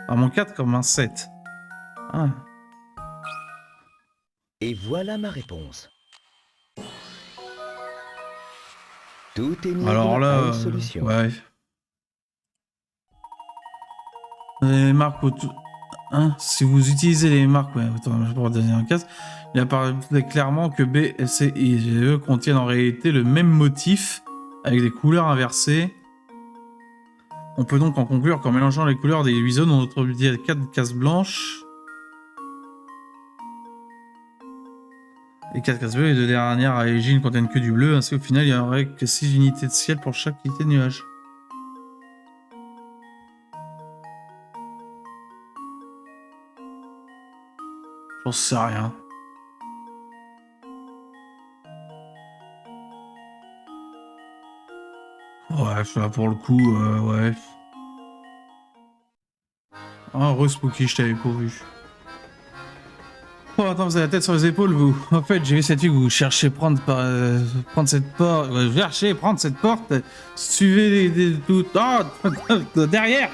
Ah, mon 4 comme un 7. Ah. Et voilà ma réponse. Tout énigme Alors a là, une solution. ouais. Les marques autour... Hein, si vous utilisez les marques, ouais, attends, je vais donner un cas. Il apparaît clairement que B, C, I, G, E contiennent en réalité le même motif avec des couleurs inversées. On peut donc en conclure qu'en mélangeant les couleurs des 8 zones, on retrouve 4 cases blanches. Les 4 cases bleues, les 2 dernières à l'origine contiennent que du bleu. Ainsi, au final, il n'y aurait que 6 unités de ciel pour chaque unité de nuage. J'en sais rien. Ouais, là pour le coup, ouais. Ah, re-spooky, je t'avais pas vu. Oh, attends, vous avez la tête sur les épaules, vous. En fait, j'ai vu cette fille que vous cherchez prendre cette porte. Cherchez prendre cette porte. Suivez tout. Oh, derrière.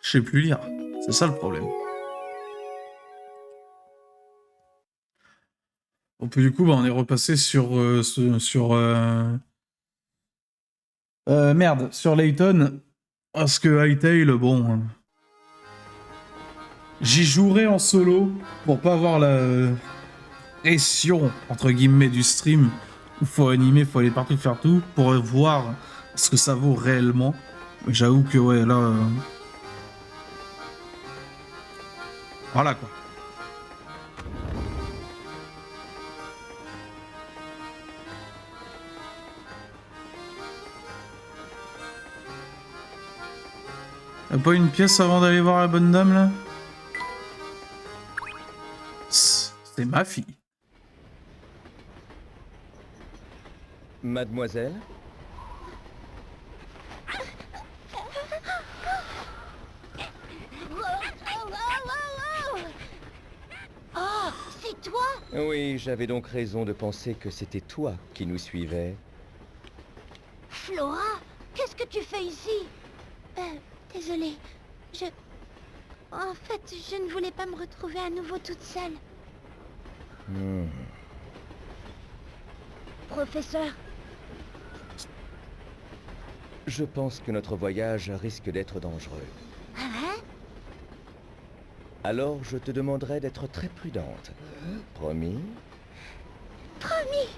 Je sais plus lire. C'est ça le problème. Bon, puis du coup, bah, on est repassé sur merde, sur Layton. Parce que Hytale, bon... J'y jouerai en solo pour pas avoir la pression, entre guillemets, du stream. Où faut animer, faut aller partout, faire tout, pour voir ce que ça vaut réellement. J'avoue que, ouais, là... Voilà, quoi. Y'a pas une pièce avant d'aller voir la bonne dame, là? C'est ma fille. Mademoiselle? Oh, c'est toi? Oui, j'avais donc raison de penser que c'était toi qui nous suivais. Flora, qu'est-ce que tu fais ici? Désolée, En fait, je ne voulais pas me retrouver à nouveau toute seule. Professeur, Je pense que notre voyage risque d'être dangereux. hein? Alors je te demanderai d'être très prudente. Promis? Promis!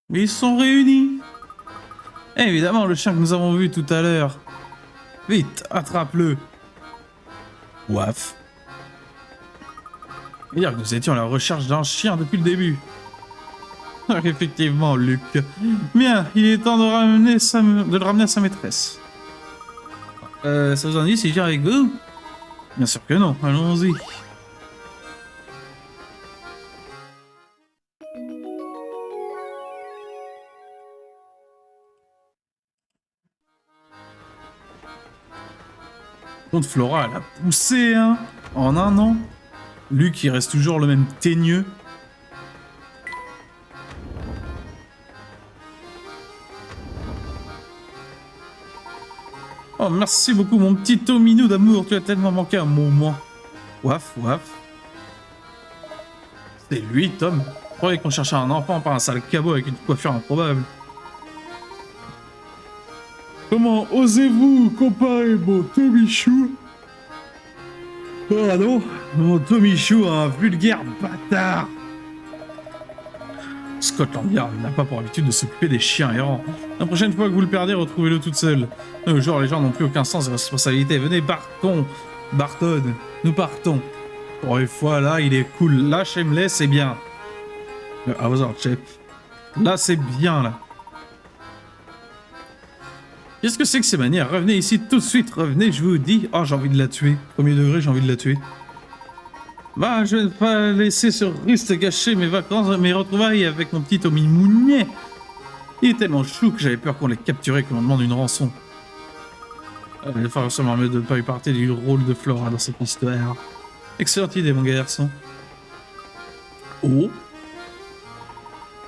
Mais ils sont réunis. Évidemment, le chien que nous avons vu tout à l'heure. Vite, attrape-le. Ouaf. Dire que nous étions à la recherche d'un chien depuis le début. Effectivement, Luc. Bien, il est temps de le ramener à sa maîtresse. Ça vous en dit si je viens avec vous? Bien sûr que non, allons-y. Contre Flora, elle a poussé, hein, en un an. Luc, il reste toujours le même teigneux. Oh, merci beaucoup, mon petit Tominou d'amour. Tu as tellement manqué un moment. Ouaf, ouaf. C'est lui, Tom. Je croyais qu'on cherchait un enfant, pas un sale cabot avec une coiffure improbable. Comment osez-vous comparer mon Tomichou? Oh non, mon Tomichou a un vulgaire bâtard. Scotland Yard n'a pas pour habitude de s'occuper des chiens errants. La prochaine fois que vous le perdez, retrouvez-le toute seule. Nos jours, les gens n'ont plus aucun sens de responsabilité. Venez, Barton, nous partons. Pour une fois, là, il est cool. Là, Shameless, c'est bien. À vos ordres, chef. Là, c'est bien, là. Qu'est-ce que c'est que ces manières? Revenez ici tout de suite, revenez, je vous dis. Oh, j'ai envie de la tuer. Premier degré, j'ai envie de la tuer. Bah, je vais pas laisser ce ruste gâcher mes vacances, mes retrouvailles avec mon petit Tommy Mounier. Il est tellement chou que j'avais peur qu'on l'ait capturé, qu'on demande une rançon. Il va falloir seulement mieux de ne pas lui parler du rôle de Flora dans cette histoire. Excellente idée, mon garçon. Oh.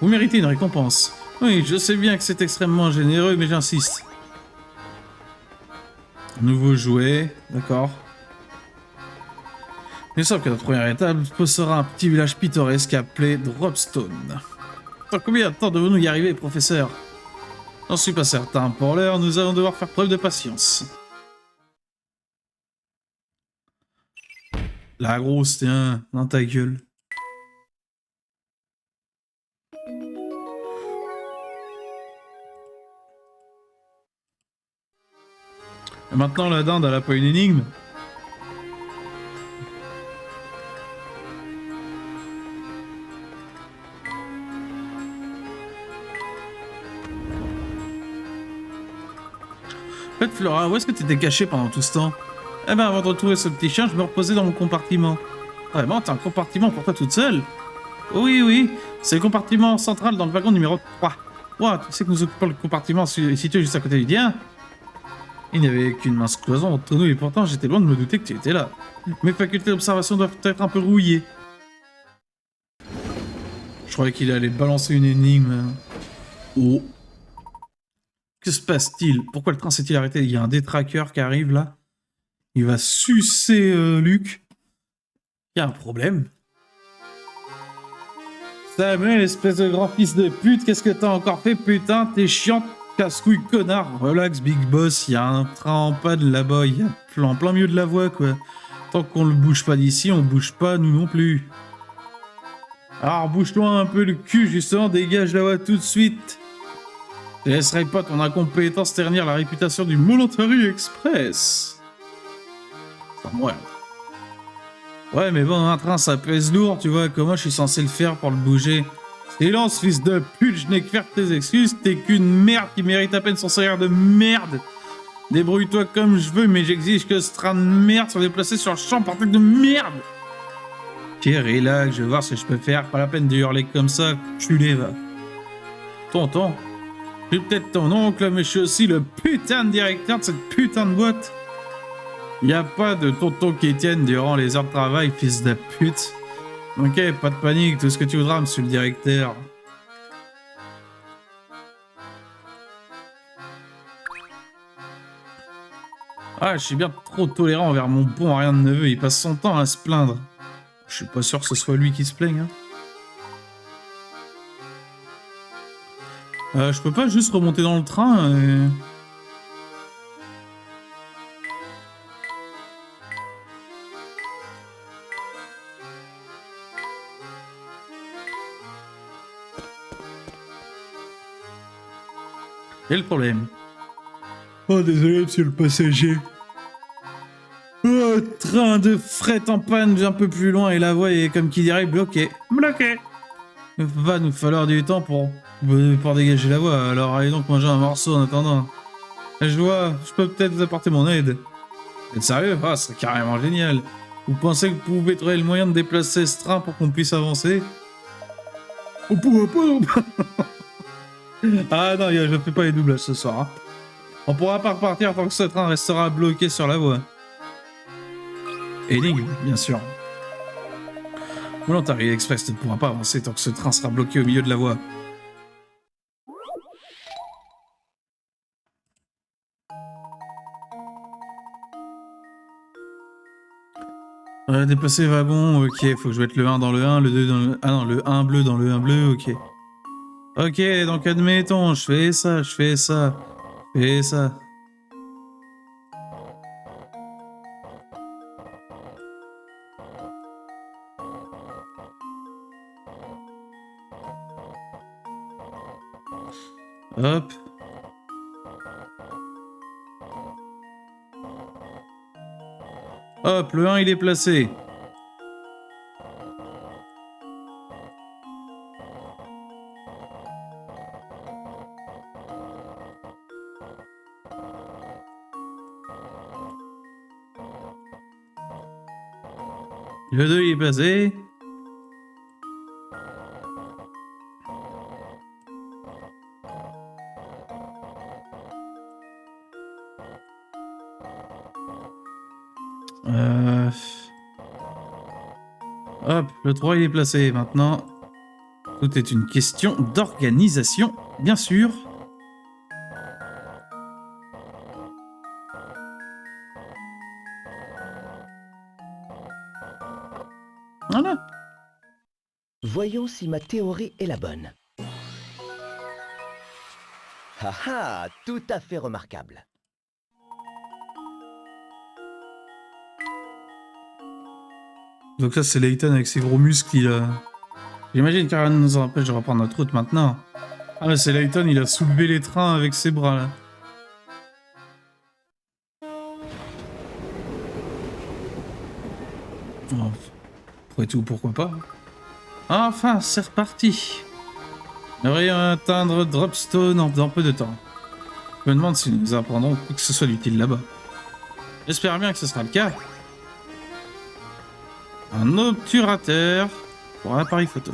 Vous méritez une récompense. Oui, je sais bien que c'est extrêmement généreux, mais j'insiste. Nouveau jouet, d'accord. Il semble que notre première étape sera un petit village pittoresque appelé Dropstone. Dans combien de temps devons-nous y arriver, professeur? J'en suis pas certain. Pour l'heure, nous allons devoir faire preuve de patience. La grosse, tiens, dans ta gueule. Et maintenant, la dinde, elle a pas une énigme? En fait, Flora, où est-ce que tu étais cachée pendant tout ce temps? Eh ben, avant de retrouver ce petit chien, je me reposais dans mon compartiment. Vraiment, t'as un compartiment pour toi toute seule? Oui, oui, c'est le compartiment central dans le wagon numéro 3. Ouah, tu sais que nous occupons le compartiment situé juste à côté du tien? Il n'y avait qu'une mince cloison entre nous et pourtant j'étais loin de me douter que tu étais là. Mes facultés d'observation doivent être un peu rouillées. Je croyais qu'il allait balancer une énigme. Oh. Que se passe-t-il? Pourquoi le train s'est-il arrêté? Il y a un détraqueur qui arrive là. Il va sucer Luc. Il y a un problème. Samuel, espèce de grand fils de pute, qu'est-ce que t'as encore fait, putain? T'es chiant, casse-couille, connard. Relax, Big Boss, il y a un train en panne là-bas, il y a en plein milieu de la voie, quoi. Tant qu'on le bouge pas d'ici, on bouge pas, nous non plus. Alors, bouge-toi un peu le cul, justement, dégage la voie tout de suite. Je laisserai pas ton incompétence ternir la réputation du Monterey Express. Ça me Ouais, mais bon, un train, ça pèse lourd, tu vois, comment je suis censé le faire pour le bouger? Silence, fils de pute, je n'ai que faire tes excuses, t'es qu'une merde qui mérite à peine son salaire de merde. Débrouille-toi comme je veux, mais j'exige que ce train de merde soit déplacé sur le champ par tête de merde. Ok, relax, je vais voir ce que je peux faire, pas la peine de hurler comme ça, culé, va. Tonton, je suis peut-être ton oncle, mais je suis aussi le putain de directeur de cette putain de boîte. Y a pas de tonton qui tienne durant les heures de travail, fils de pute. Ok, pas de panique, tout ce que tu voudras, monsieur le directeur. Ah, je suis bien trop tolérant envers mon bon rien de neveu, il passe son temps à se plaindre. Je suis pas sûr que ce soit lui qui se plaigne, hein. Je peux pas juste remonter dans le train et... Quel problème? Oh, désolé, monsieur le passager. Oh, train de fret en panne un peu plus loin et la voie est, comme qui dirait, bloquée. Bloquée. Il va nous falloir du temps pour dégager la voie, alors allez donc manger un morceau en attendant. Je vois, je peux peut-être vous apporter mon aide. Vous êtes sérieux? Ah, ce serait carrément génial. Vous pensez que vous pouvez trouver le moyen de déplacer ce train pour qu'on puisse avancer? On pourra pas, non. Ah non, je fais pas les doublages ce soir. Hein. On pourra pas repartir tant que ce train restera bloqué sur la voie. Énigme, bien sûr. Monterey Express ne pourra pas avancer tant que ce train sera bloqué au milieu de la voie. Déplacer wagon, ok, faut que je mette le 1 dans le 1, le 2 dans le... Ah non, le 1 bleu dans le 1 bleu, ok. Ok, donc admettons, je fais ça, je fais ça, je fais ça. Hop. Hop, le 1 il est placé. Le 2 il est placé. Hop, le 3 il est placé. Maintenant, tout est une question d'organisation. Bien sûr. Voilà. Voyons si ma théorie est la bonne. Ah ah, tout à fait remarquable. Donc ça, c'est Layton avec ses gros muscles, il a... J'imagine qu'Aaron nous empêche de reprendre notre route maintenant. Ah mais c'est Layton, il a soulevé les trains avec ses bras, là. Oh, après tout, pourquoi pas. Enfin, c'est reparti. Nous devrions atteindre Dropstone dans peu de temps. Je me demande si nous apprendrons quoi que ce soit d'utile là-bas. J'espère bien que ce sera le cas. Un obturateur pour un appareil photo.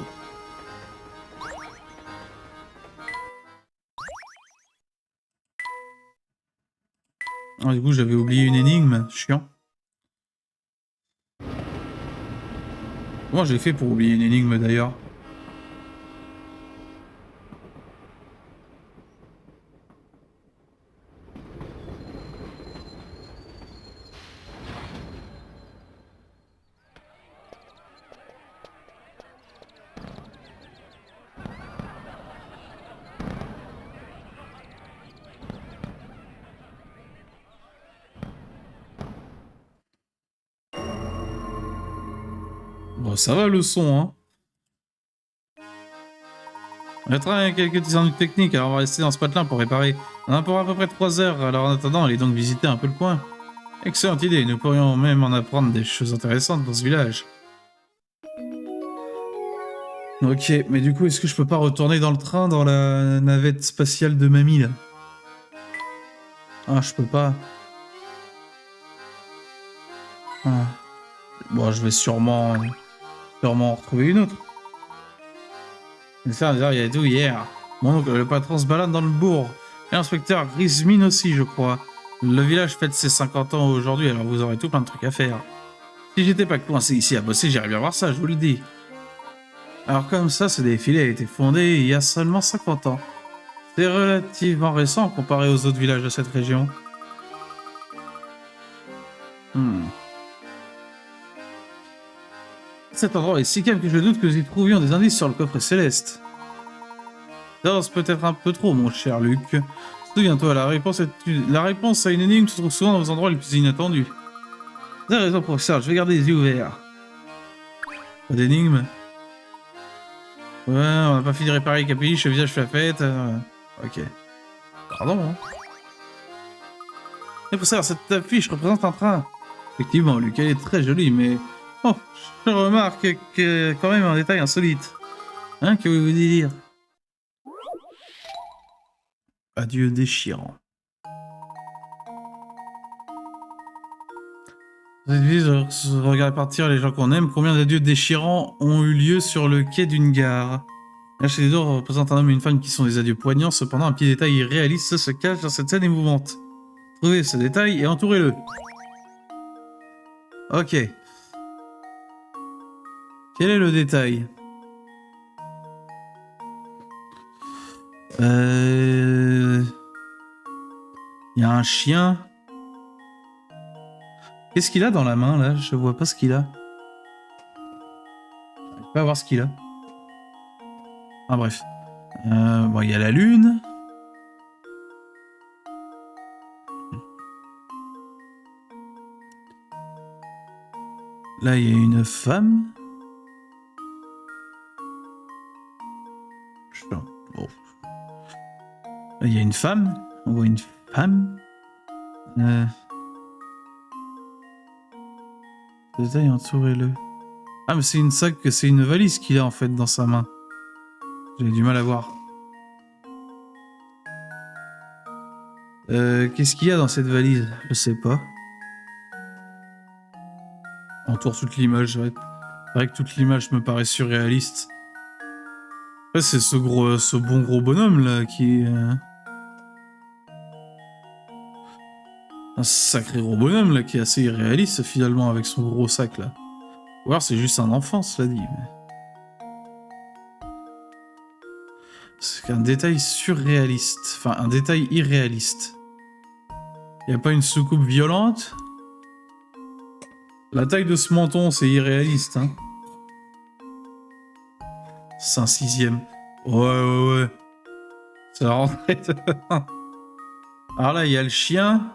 Ah, du coup, j'avais oublié une énigme. Chiant. Comment j'ai fait pour oublier une énigme d'ailleurs? Bon, ça va le son, hein. Le train a quelques petits ennuis techniques, alors on va rester dans ce patelin pour réparer. On a pour à peu près 3 heures, alors en attendant, allez donc visiter un peu le coin. Excellente idée, nous pourrions même en apprendre des choses intéressantes dans ce village. Ok, mais du coup, est-ce que je peux pas retourner dans le train, dans la navette spatiale de mamie, là? Ah, je peux pas. Ah. Bon, je vais sûrement en retrouver une autre. Mais ça, il y a tout hier. Bon, donc, le patron se balade dans le bourg. Et l'inspecteur Grismine aussi, je crois. Le village fête ses 50 ans aujourd'hui, alors vous aurez tout plein de trucs à faire. Si j'étais pas coincé ici à bosser, j'irais bien voir ça, je vous le dis. Alors comme ça, ce défilé a été fondé il y a seulement 50 ans. C'est relativement récent comparé aux autres villages de cette région. Cet endroit est si calme que je doute que nous y trouvions des indices sur le coffret céleste. Ça c'est peut-être un peu trop, mon cher Luc. Souviens-toi, la réponse à une énigme se trouve souvent dans les endroits les plus inattendus. Vous avez raison, professeur, je vais garder les yeux ouverts. Pas d'énigme? Ouais, on n'a pas fini de réparer les capiches, le visage fait la fête. Ok. Pardon, hein. Et pour ça, cette affiche représente un train. Effectivement, Luc, elle est très jolie, mais... Oh, je remarque que quand même un détail insolite. Hein, que voulez-vous dire? Adieu déchirant. Regarde partir les gens qu'on aime. Combien d'adieux déchirants ont eu lieu sur le quai d'une gare? Lâcher des doigts représente un homme et une femme qui sont des adieux poignants. Cependant, un petit détail irréaliste se cache dans cette scène émouvante. Trouvez ce détail et entourez-le. Ok. Quel est le détail? Il y a un chien. Qu'est-ce qu'il a dans la main, là? Je vois pas ce qu'il a. Je peux pas voir ce qu'il a. Ah, bref. Bon, il y a la lune. Là, il y a une femme. Bon. Là, il y a une femme. On voit une femme. Détail, entourez-le. Ah, mais c'est une sac, c'est une valise qu'il a en fait dans sa main. J'ai du mal à voir. Qu'est-ce qu'il y a dans cette valise? Je sais pas. Entoure toute l'image. C'est vrai que toute l'image me paraît surréaliste. Ouais, c'est ce bon gros bonhomme là qui est... Un sacré gros bonhomme là qui est assez irréaliste finalement avec son gros sac là. Ou alors c'est juste un enfant, cela dit. Mais... qu'un détail surréaliste. Enfin, un détail irréaliste. Y a pas une soucoupe violente? La taille de ce menton, c'est irréaliste, hein. C'est un 6e. Ouais. C'est la rentrée de... Alors là, il y a le chien.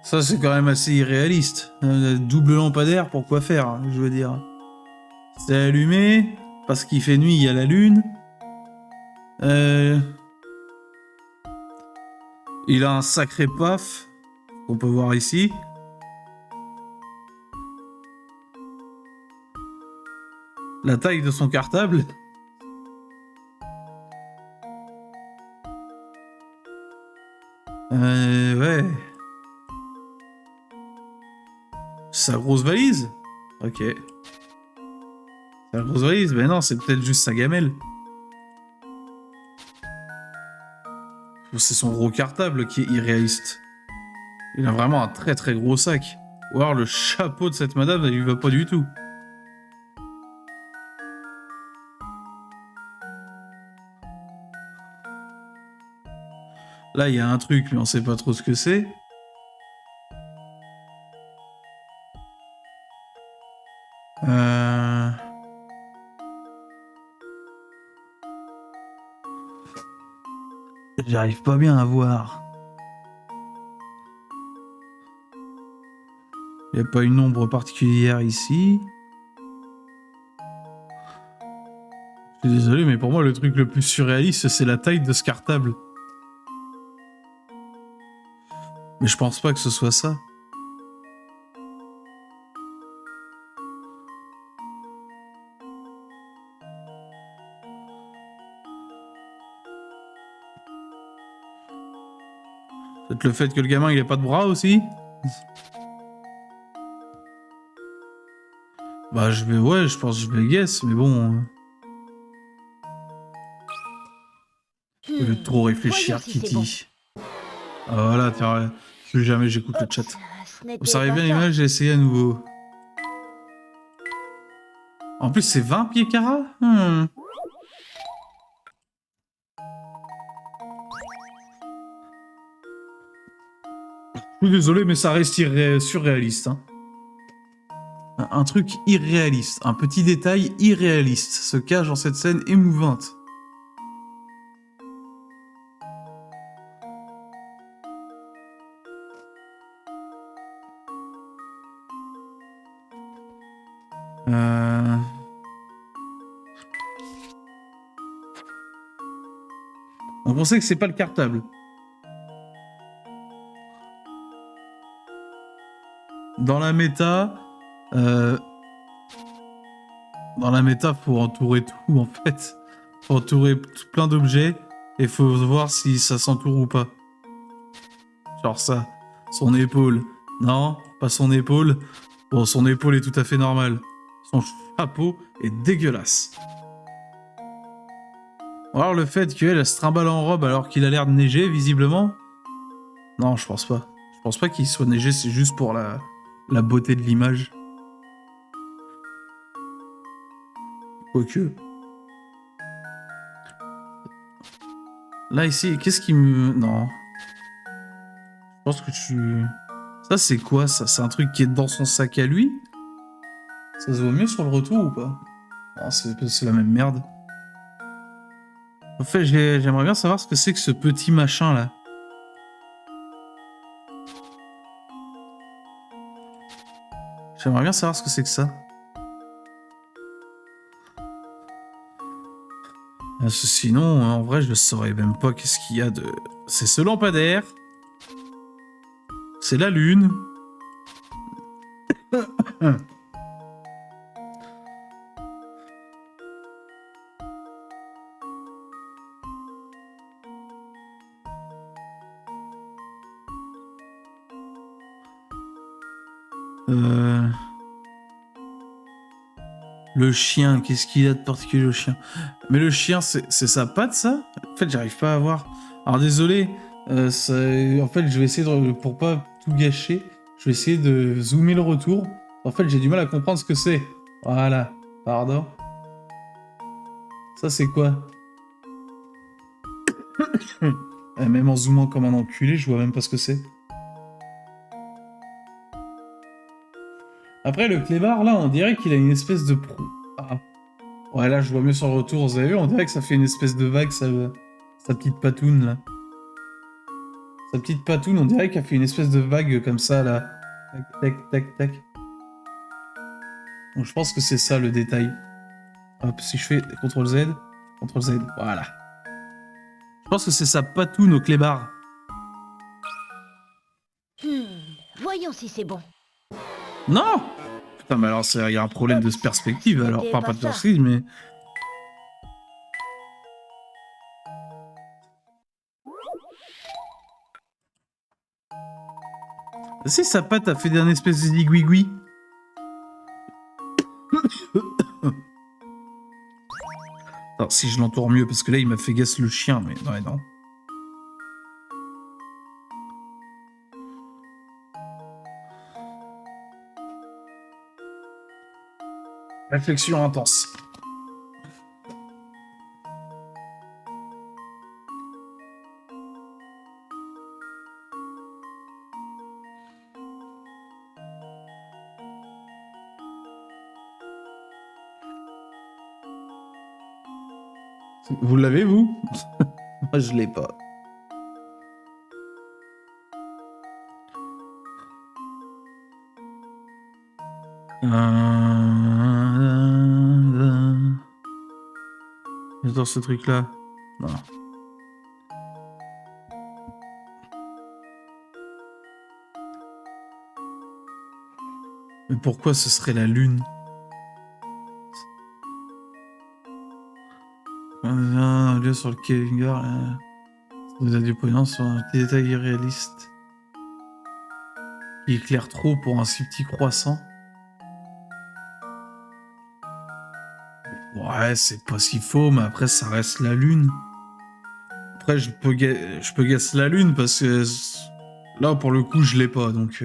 Ça, c'est quand même assez irréaliste. Double lampadaire, pour quoi faire, hein, je veux dire. C'est allumé, parce qu'il fait nuit, il y a la lune. Il a un sacré paf, qu'on peut voir ici. La taille de son cartable. Ouais. Sa grosse valise? Ok. Sa grosse valise? Ben non, c'est peut-être juste sa gamelle. C'est son gros cartable qui est irréaliste. Il a vraiment un très très gros sac. Ou alors le chapeau de cette madame, il lui va pas du tout. Là, il y a un truc, mais on sait pas trop ce que c'est. J'arrive pas bien à voir. Il n'y a pas une ombre particulière ici. Je suis désolé, mais pour moi, le truc le plus surréaliste, c'est la taille de ce cartable. Mais je pense pas que ce soit ça. Peut-être le fait que le gamin, il ait pas de bras aussi. Bah, ouais, je pense que je vais guess, mais bon... Je vais trop réfléchir, Kitty. Ah, voilà, tiens, plus jamais j'écoute le chat. Observez bien l'image et essayez à nouveau. En plus, c'est 20 pieds carats. Je suis désolé, mais ça reste surréaliste. Hein. Un truc irréaliste, un petit détail irréaliste se cache dans cette scène émouvante. Donc on sait que c'est pas le cartable. Dans la méta, faut entourer tout en fait. Faut entourer plein d'objets et faut voir si ça s'entoure ou pas. Genre ça, son épaule. Non, pas son épaule. Bon, son épaule est tout à fait normale. Son chapeau est dégueulasse. Alors le fait qu'elle se trimballe en robe alors qu'il a l'air de neiger, visiblement. Non, je pense pas. Je pense pas qu'il soit neigé, c'est juste pour la beauté de l'image. Quoique. Là, ici, qu'est-ce qui me... Non. Je pense que Ça, c'est quoi, ça? C'est un truc qui est dans son sac à lui? Ça se voit mieux sur le retour ou pas? Non, c'est la même merde. En fait, j'aimerais bien savoir ce que c'est que ce petit machin-là. J'aimerais bien savoir ce que c'est que ça. Sinon, en vrai, je ne saurais même pas qu'est-ce qu'il y a de... C'est ce lampadaire. C'est la lune. Le chien, qu'est-ce qu'il a de particulier le chien? Mais le chien, c'est sa patte, ça? En fait, j'arrive pas à voir. Alors désolé, en fait, je vais essayer de... Pour pas tout gâcher, Je vais essayer de zoomer le retour. En fait, j'ai du mal à comprendre ce que c'est. Voilà. Pardon. Ça, c'est quoi? Même en zoomant comme un enculé, je vois même pas ce que c'est. Après, le clébard, là, on dirait qu'il a une espèce de... Ah. Ouais, là, je vois mieux sur le retour, vous avez vu, on dirait que ça fait une espèce de vague, sa petite patoune, là. Sa petite patoune, on dirait qu'elle fait une espèce de vague comme ça, là. Tac, tac, tac, tac. Donc, je pense que c'est ça, le détail. Hop, si je fais CTRL-Z, CTRL-Z, voilà. Je pense que c'est sa patoune au clébard. Voyons si c'est bon. Non! Putain, mais alors, il y a un problème de perspective, alors. Enfin, pas de perspective, mais... Si sa patte a fait un espèce de zigouigoui. Alors, si je l'entoure mieux, parce que là, il m'a fait gasse le chien, mais non, mais non. Réflexion intense. Vous l'avez, vous? Moi, je l'ai pas. Dans ce truc-là. Non. Mais pourquoi ce serait la lune? Un lieu sur lequel une gare, vous avez du pognon sur un petit détail irréaliste qui éclaire trop pour un si petit croissant. Ouais, c'est pas si faux, mais après ça reste la lune. Après je peux guess la lune parce que là pour le coup je l'ai pas donc.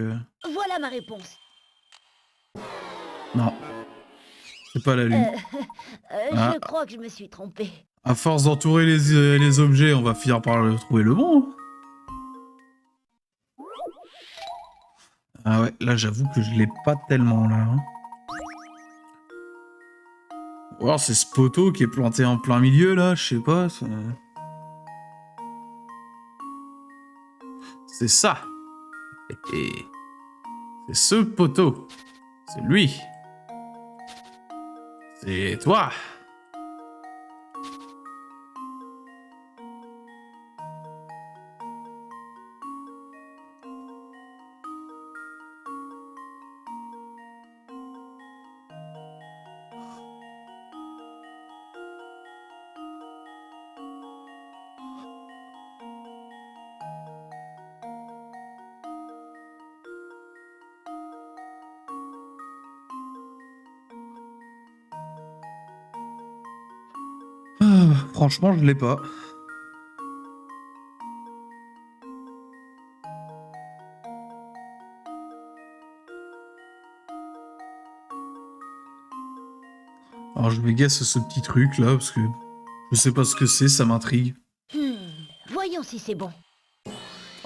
Voilà ma réponse. Non, c'est pas la lune. Je crois que je me suis trompé. À force d'entourer les objets, on va finir par trouver le bon. Ah ouais, là j'avoue que je l'ai pas tellement là. Ou alors c'est ce poteau qui est planté en plein milieu là, je sais pas. C'est ça. Et c'est ce poteau. C'est lui. C'est toi. Franchement, je l'ai pas. Alors je vais guess ce petit truc là, parce que je sais pas ce que c'est, ça m'intrigue. Voyons si c'est bon.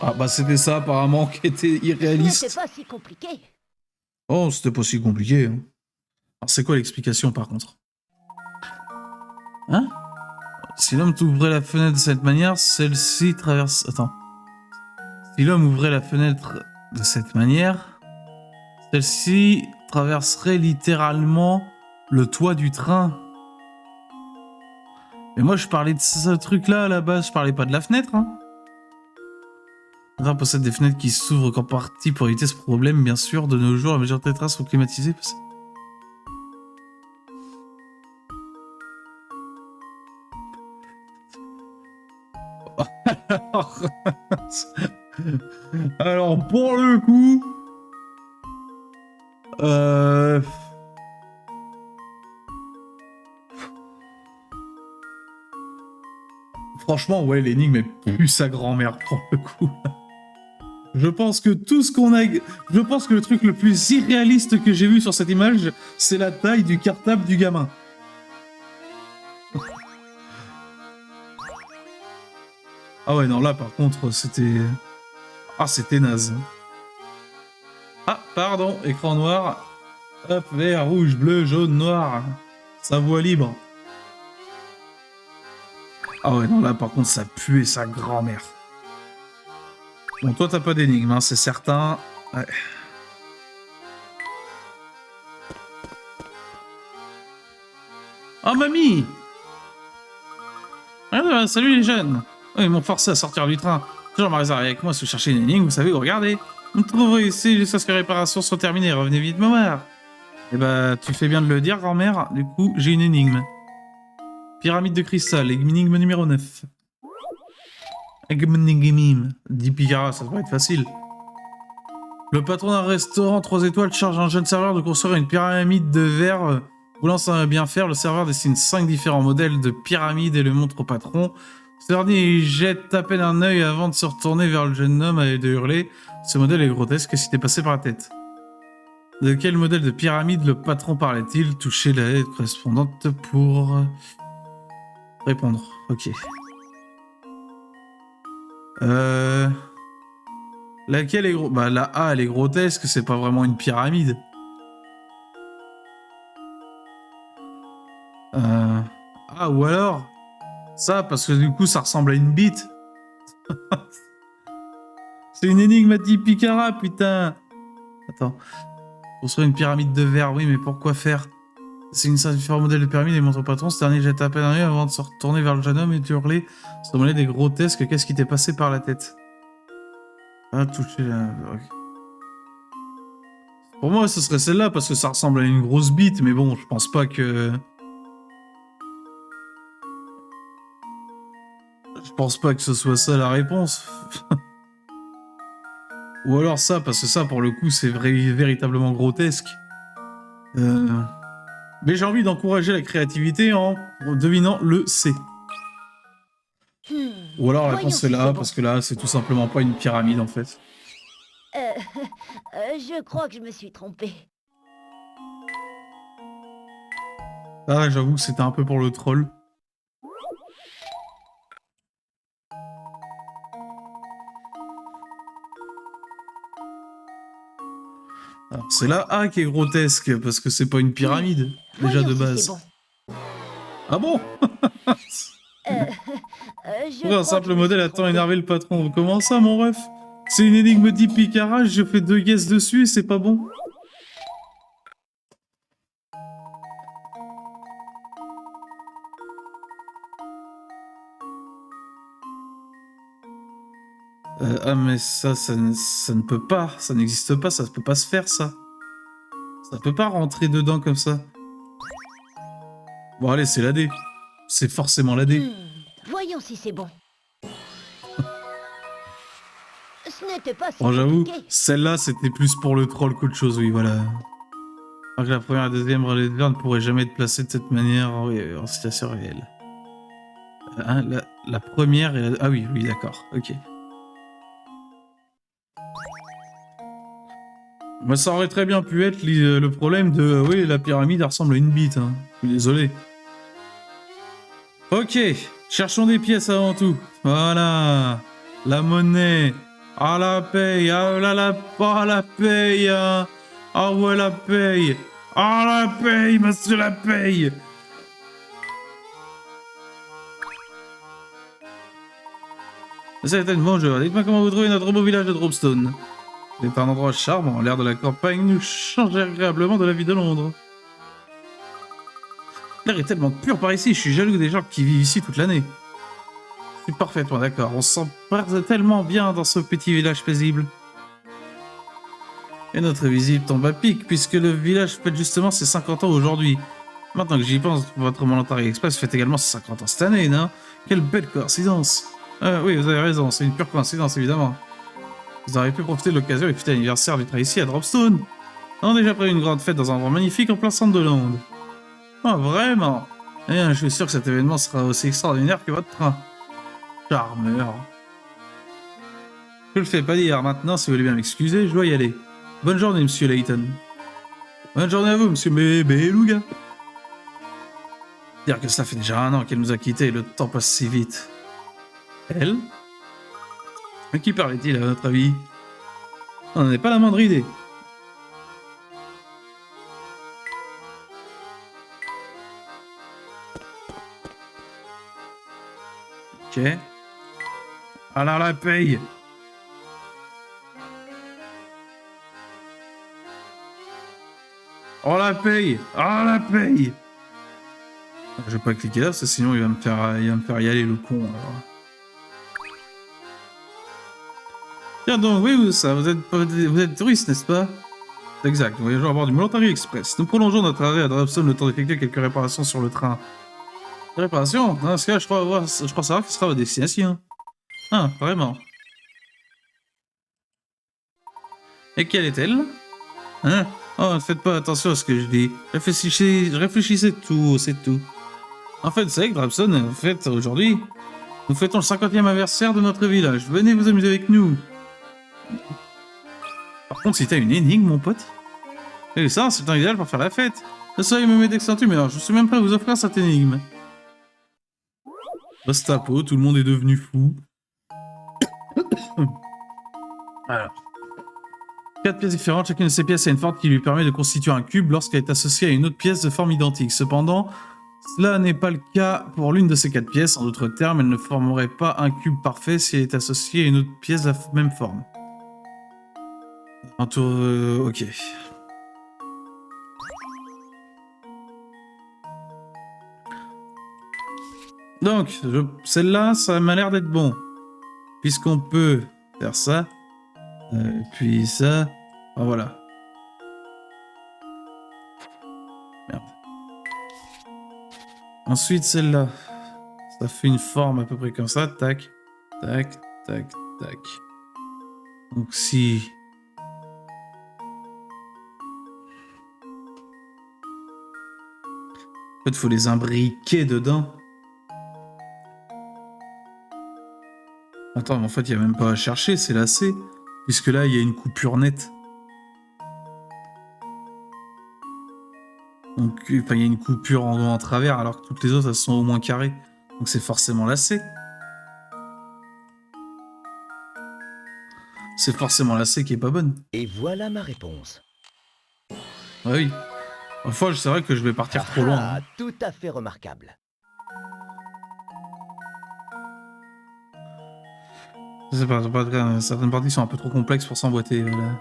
Ah bah c'était ça apparemment qui était irréaliste. C'est pas si compliqué. Oh, c'était pas si compliqué. Hein. Alors c'est quoi l'explication par contre? Hein? Si l'homme ouvrait la fenêtre de cette manière, celle-ci traverse... Attends. Si l'homme ouvrait la fenêtre de cette manière, celle-ci traverserait littéralement le toit du train. Mais moi, je parlais de ce truc-là à la base, je parlais pas de la fenêtre. Hein. Le train possède des fenêtres qui s'ouvrent qu'en partie pour éviter ce problème, bien sûr. De nos jours, la majorité des trains sont climatisés. Alors, pour le coup... Franchement, ouais, l'énigme est plus sa grand-mère, pour le coup. Je pense que tout ce qu'on a... Je pense que le truc le plus irréaliste que j'ai vu sur cette image, c'est la taille du cartable du gamin. Ah ouais, non, là, par contre, c'était... Ah, c'était naze. Ah, pardon, écran noir. Hop, vert, rouge, bleu, jaune, noir. Sa voix libre. Ah ouais, non, là, par contre, ça puait sa grand-mère. Bon, toi, t'as pas d'énigme, hein, c'est certain. Ouais. Oh, mamie! Ah, salut les jeunes! Oh, ils m'ont forcé à sortir du train. Toujours ma réserve avec moi si vous cherchez une énigme, vous savez où regarder. Vous me trouverez ici jusqu'à ce que les réparations soient terminées. Revenez vite me voir. Eh bah, tu fais bien de le dire, grand-mère. Du coup, j'ai une énigme. Pyramide de cristal, énigme numéro 9. Énigme. 10 picaras, ça devrait être facile. Le patron d'un restaurant 3 étoiles charge un jeune serveur de construire une pyramide de verre. Voulant s'en bien faire, le serveur dessine 5 différents modèles de pyramides et le montre au patron. Ce dernier jette à peine un œil avant de se retourner vers le jeune homme et de hurler. Ce modèle est grotesque, qu'est-ce qui t'est passé par la tête? De quel modèle de pyramide le patron parlait-il? Toucher la lettre correspondante pour répondre. Ok. Laquelle est gros? Bah la A elle est grotesque, c'est pas vraiment une pyramide. Ah ou alors ça parce que du coup ça ressemble à une bite. C'est une énigme à 10 picaras putain. Attends. Construire une pyramide de verre, oui mais pourquoi faire? C'est une différent modèle de pyramide et montre au patron. Ce dernier jette à peine un œil avant de se retourner vers le jeune homme et de hurler. Ce modèle des grotesques, qu'est-ce qui t'est passé par la tête? Ah, toucher la... Okay. Pour moi, ce serait celle-là, parce que ça ressemble à une grosse bite, mais bon, je pense pas que... Je pense pas que ce soit ça la réponse. Ou alors ça, parce que ça, pour le coup, c'est véritablement grotesque. Mais j'ai envie d'encourager la créativité en devinant le C. Ou alors la réponse c'est là, parce que là, c'est tout simplement pas une pyramide, en fait. Je crois que je me suis trompée. Ah, j'avoue que c'était un peu pour le troll. Alors, c'est la A qui est grotesque, parce que c'est pas une pyramide, déjà de base. Bon. Ah bon? Un simple modèle a tant énervé le patron. Comment ça, mon ref? C'est une énigme 10 picaras, je fais 2 guesses dessus et c'est pas bon? Ah mais ça ne peut pas, ça n'existe pas, ça peut pas se faire ça. Ça peut pas rentrer dedans comme ça. Bon allez, c'est la D. C'est forcément la D. Voyons si c'est bon. Ce n'était pas si bon j'avoue, compliqué. Celle-là c'était plus pour le troll qu'autre chose, oui voilà. Alors que la première et deuxième relais de verre ne pourraient jamais être placées de cette manière en situation réelle. Hein, la première et la... Ah oui, d'accord, ok. Moi, ça aurait très bien pu être le problème de... oui, la pyramide ressemble à une bite, hein. Je suis désolé. Ok, cherchons des pièces avant tout. Voilà. La monnaie. Ah, la paye. Ah, la paye. Ah, ouais, la paye. Ah, la paye, monsieur, la paye. Bonjour, dites-moi comment vous trouvez notre beau village de Dropstone. C'est un endroit charmant, l'air de la campagne nous change agréablement de la vie de Londres. L'air est tellement pur par ici, je suis jaloux des gens qui vivent ici toute l'année. Je suis parfaitement d'accord, on se sent tellement bien dans ce petit village paisible. Et notre visite tombe à pic, puisque le village fête justement ses 50 ans aujourd'hui. Maintenant que j'y pense, votre Monetary Express fête également ses 50 ans cette année, non? Quelle belle coïncidence. Oui, vous avez raison, c'est une pure coïncidence, évidemment. Vous auriez pu profiter de l'occasion et fêter l'anniversaire du train ici à Dropstone. On a déjà prévu une grande fête dans un endroit magnifique en plein centre de Londres. Oh, vraiment? Eh bien, je suis sûr que cet événement sera aussi extraordinaire que votre train. Charmeur. Je le fais pas dire. Maintenant, si vous voulez bien m'excuser, je dois y aller. Bonne journée, monsieur Layton. Bonne journée à vous, monsieur Beluga. Dire que ça fait déjà 1 an qu'elle nous a quittés et le temps passe si vite. Elle? À qui parlait-il, à notre avis? On n'en est pas la moindre idée. Ok. Alors la paye. Oh la paye. Oh la paye. Je vais pas cliquer là, parce que sinon il va me faire y aller le con. Alors. Tiens donc, oui, vous êtes touriste, n'est-ce pas? C'est exact, voyageons à bord du Military Express. Nous prolongeons notre arrêt à Drawson le temps d'effectuer quelques réparations sur le train. Des réparations? Dans ce cas, je crois savoir que ce sera votre destination. Ah, vraiment. Et quelle est-elle? Hein? Oh, ne faites pas attention à ce que je dis. Réfléchissez tout, c'est tout. En fait, vous savez que Drawson, en fait, aujourd'hui, nous fêtons le 50e anniversaire de notre village. Venez vous amuser avec nous. Par contre, si t'as une énigme, mon pote. Et ça, c'est le temps idéal pour faire la fête. Le soleil me met d'excellente humeur. Je suis même prêt à vous offrir cette énigme. Postapo, tout le monde est devenu fou. Alors. 4 pièces différentes, chacune de ces pièces a une forme qui lui permet de constituer un cube lorsqu'elle est associée à une autre pièce de forme identique. Cependant, cela n'est pas le cas pour l'une de ces 4 pièces. En d'autres termes, elle ne formerait pas un cube parfait si elle est associée à une autre pièce de la même forme. Un tour... ok. Donc, celle-là, ça m'a l'air d'être bon. Puisqu'on peut faire ça. Puis ça. Ah, voilà. Merde. Ensuite, celle-là. Ça fait une forme à peu près comme ça. Tac. Tac. Tac. Tac. Donc si... En fait, il faut les imbriquer dedans. Attends, mais en fait, il n'y a même pas à chercher, c'est lacé. Puisque là, il y a une coupure nette. Donc, enfin, il y a une coupure en travers, alors que toutes les autres, elles sont au moins carrées. Donc, c'est forcément lacé. C'est forcément lacé qui est pas bonne. Et voilà ma réponse. Ah oui. Enfin, c'est vrai que je vais partir trop loin. Ah, tout à fait remarquable. C'est pas, certaines parties sont un peu trop complexes pour s'emboîter. Voilà.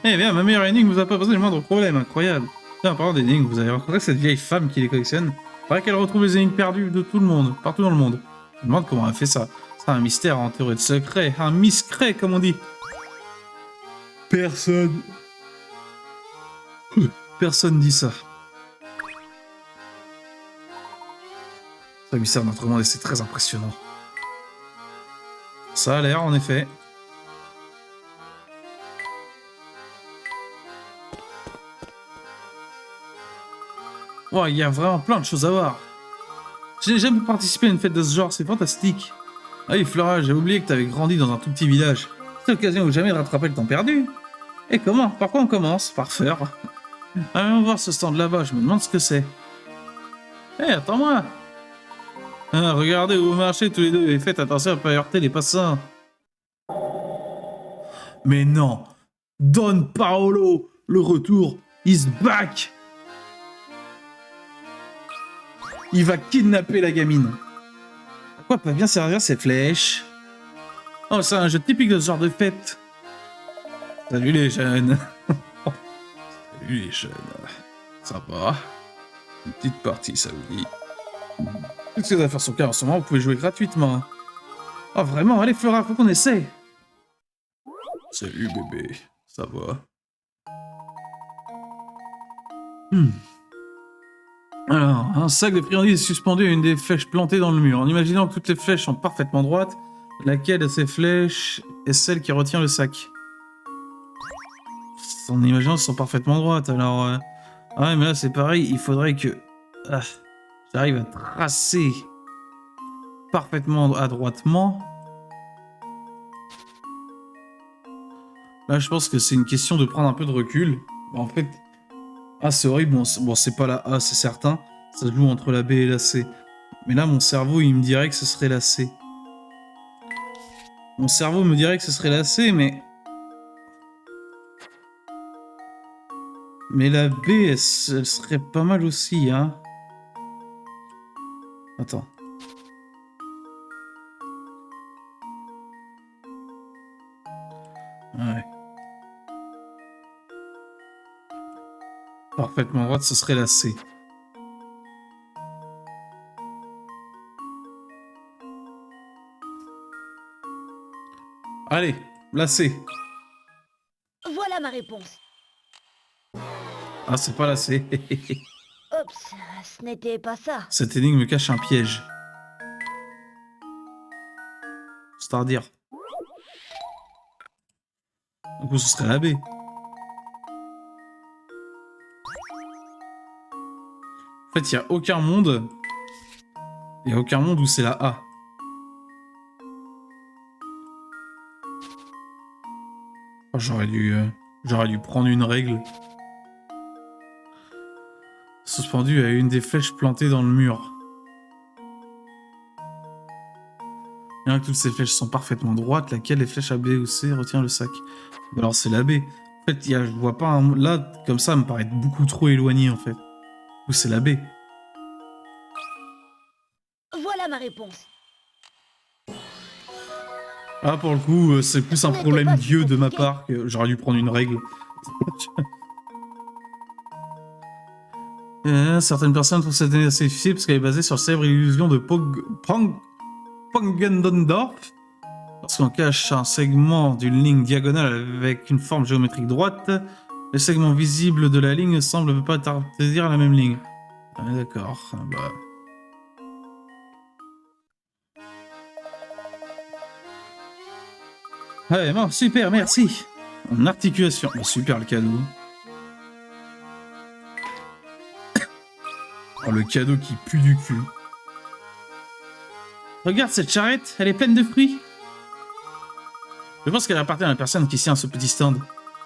Eh bien, ma meilleure énigme vous a pas posé le moindre problème, incroyable. Tiens, en parlant d'énigmes, vous avez rencontré cette vieille femme qui les collectionne. Il paraît qu'elle retrouve les énigmes perdues de tout le monde, partout dans le monde. Je me demande comment elle fait ça. C'est un mystère entouré de secrets, un miscret, comme on dit. Personne dit ça. Le mystère de notre monde, et c'est très impressionnant. Ça a l'air, en effet. Wow, il y a vraiment plein de choses à voir. Je n'ai jamais participé à une fête de ce genre, c'est fantastique. Ah oui, Flora, j'ai oublié que t'avais grandi dans un tout petit village. C'est l'occasion ou jamais de rattraper le temps perdu. Et comment? Par quoi on commence? Par faire. Allons voir ce stand là-bas, je me demande ce que c'est. Hé, attends-moi! Ah, regardez où vous marchez tous les deux et faites attention à ne pas heurter les passants. Mais non! Don Paolo, le retour, is back! Il va kidnapper la gamine. À quoi peuvent bien servir ces flèches? Oh, c'est un jeu typique de ce genre de fête. Salut les jeunes. Salut les jeunes. Ça va? Une petite partie, ça vous dit? Toutes ces affaires sont claires en ce moment, vous pouvez jouer gratuitement. Oh vraiment, allez Flora, faut qu'on essaie. Salut bébé, ça va? Alors, un sac de friandises est suspendu à une des flèches plantées dans le mur. En imaginant que toutes les flèches sont parfaitement droites, laquelle de ces flèches est celle qui retient le sac? En imaginant qu'elles sont parfaitement droites, alors... Ah ouais, mais là c'est pareil, il faudrait que... j'arrive à tracer parfaitement adroitement. Là, je pense que c'est une question de prendre un peu de recul. En fait, ah, c'est horrible. Bon, c'est pas la A, c'est certain. Ça se joue entre la B et la C. Mais là, mon cerveau, il me dirait que ce serait la C. Mon cerveau me dirait que ce serait la C, mais... Mais la B, elle serait pas mal aussi, hein. Attends. Ouais. Parfaitement droite, ce serait la C. Allez, la C. Voilà ma réponse. Ah, c'est pas la C. Oups, ce n'était pas ça. Cette énigme cache un piège. C'est-à-dire. Du coup, ce serait la B. En fait, il n'y a aucun monde. Il n'y a aucun monde où c'est la A. Oh, j'aurais dû prendre une règle. Suspendu à une des flèches plantées dans le mur. Bien que toutes ces flèches sont parfaitement droites, laquelle des flèches A, B ou C retient le sac? Alors c'est la B. En fait, je vois pas un... Là, comme ça me paraît beaucoup trop éloigné, en fait. Ou c'est la B. Voilà ma réponse. Ah, pour le coup, c'est plus un Ce n'était problème pas vieux de ma compliqué. part que j'aurais dû prendre une règle. Certaines personnes trouvent cette année assez difficile parce qu'elle est basée sur la célèbre illusion de Poggendorf. Lorsqu'on cache un segment d'une ligne diagonale avec une forme géométrique droite, les segments visibles de la ligne ne semblent pas appartenir à la même ligne. Ah, d'accord. Bah... Ouais, bon, super, merci. En articulation. Bah, super le cadeau. Oh, le cadeau qui pue du cul. Regarde cette charrette, elle est pleine de fruits. Je pense qu'elle appartient à la personne qui tient ce petit stand.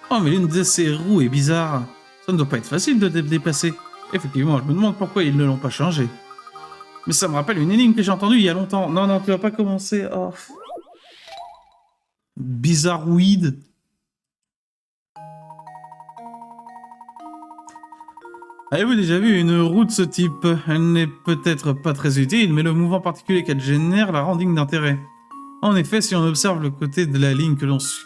Oh, mais l'une de ces roues est bizarre. Ça ne doit pas être facile de déplacer. Effectivement, je me demande pourquoi ils ne l'ont pas changé. Mais ça me rappelle une énigme que j'ai entendue il y a longtemps. Non, non, tu vas pas commencer. Oh. Bizarroïde. Avez-vous déjà vu une roue de ce type? Elle n'est peut-être pas très utile, mais le mouvement particulier qu'elle génère la rend digne d'intérêt. En effet, si on observe le côté de la ligne que l'on suit...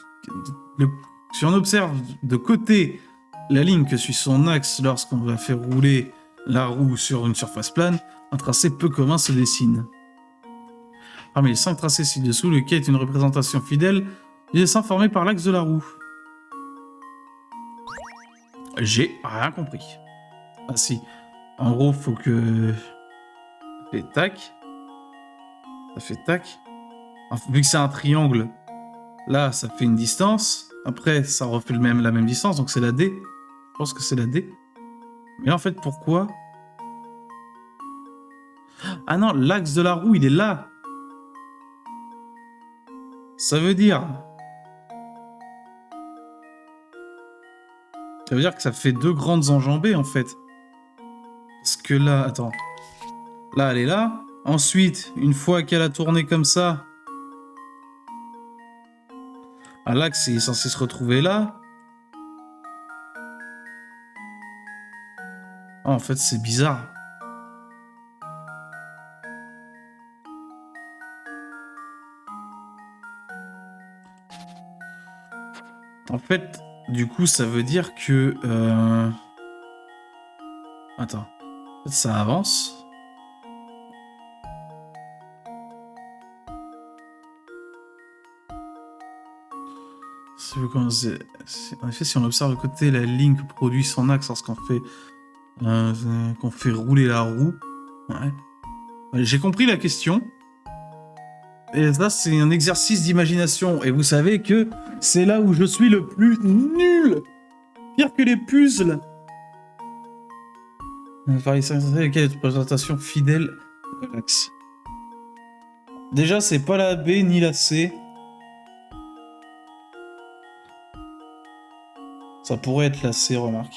Si on observe de côté la ligne que suit son axe lorsqu'on va faire rouler la roue sur une surface plane, un tracé peu commun se dessine. Parmi les 5 tracés ci-dessous, lequel est une représentation fidèle du dessin formé par l'axe de la roue? J'ai rien compris. Ah si. En gros, faut que... Ça fait tac. Ça fait tac. Enfin, vu que c'est un triangle, là, ça fait une distance. Après, ça refait la même distance, donc c'est la D. Je pense que c'est la D. Mais en fait, pourquoi? Ah non, l'axe de la roue, il est là. Ça veut dire... Ça veut dire que ça fait 2 grandes enjambées, en fait. Parce que là, attends. Là, elle est là. Ensuite, une fois qu'elle a tourné comme ça, l'axe est censé se retrouver là. Ah, en fait, c'est bizarre. En fait, du coup, ça veut dire que... Attends. Ça avance. En effet, si on observe le côté la ligne que produit son axe lorsqu'on fait, qu'on fait rouler la roue. Ouais. J'ai compris la question. Et là, c'est un exercice d'imagination. Et vous savez que c'est là où je suis le plus nul. Pire que les puzzles. Par les 5 quelle est une représentation fidèle de l'axe? Déjà, c'est pas la B ni la C. Ça pourrait être la C, remarque.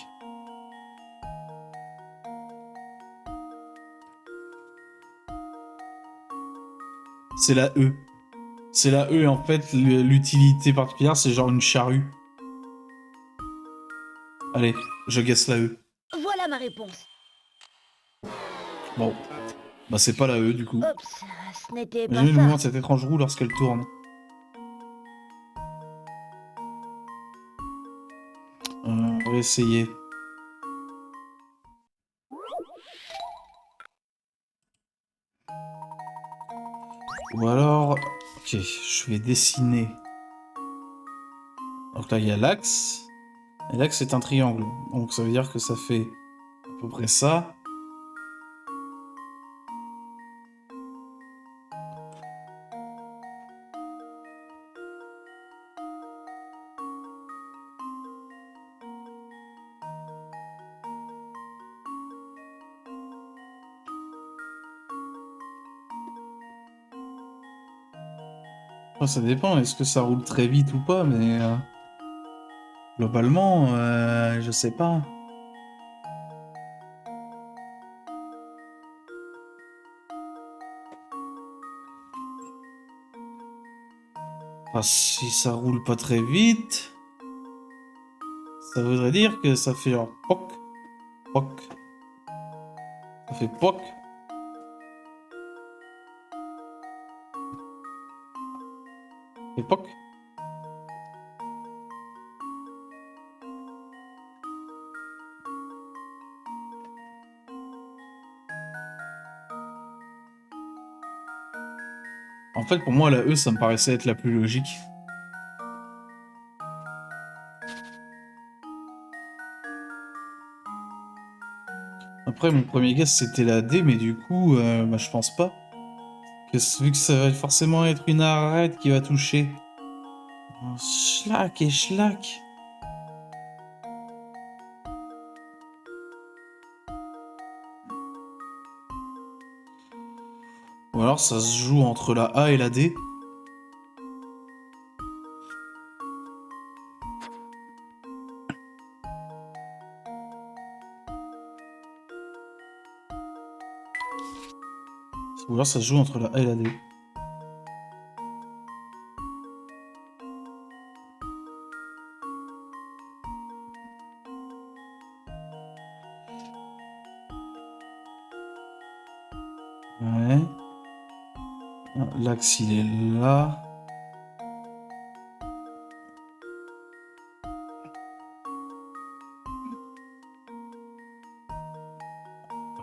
C'est la E. C'est la E, et en fait, l'utilité particulière, c'est genre une charrue. Allez, je guesse la E. Voilà ma réponse. Bon. Bah, c'est pas la E, du coup. Oups, ce n'était pas Imaginez le mouvement de ça. cette étrange roue lorsqu'elle tourne. On va essayer. Ou alors... Ok, je vais dessiner. Donc là, il y a l'axe. Et l'axe, c'est un triangle. Donc ça veut dire que ça fait à peu près ça. Enfin, ça dépend, est-ce que ça roule très vite ou pas, mais... globalement, je sais pas. Enfin, si ça roule pas très vite... Ça voudrait dire que ça fait genre poc, poc. Ça fait poc. Et poc. En fait, pour moi, la E, ça me paraissait être la plus logique. Après, mon premier guess, c'était la D, mais du coup, bah, je pense pas. Vu que ça va forcément être une arête qui va toucher. Oh, schlack et schlack. Ou alors, ça se joue entre la A et la D. Ou alors, ça se joue entre la A et la D. Ouais. L'axe, il est là.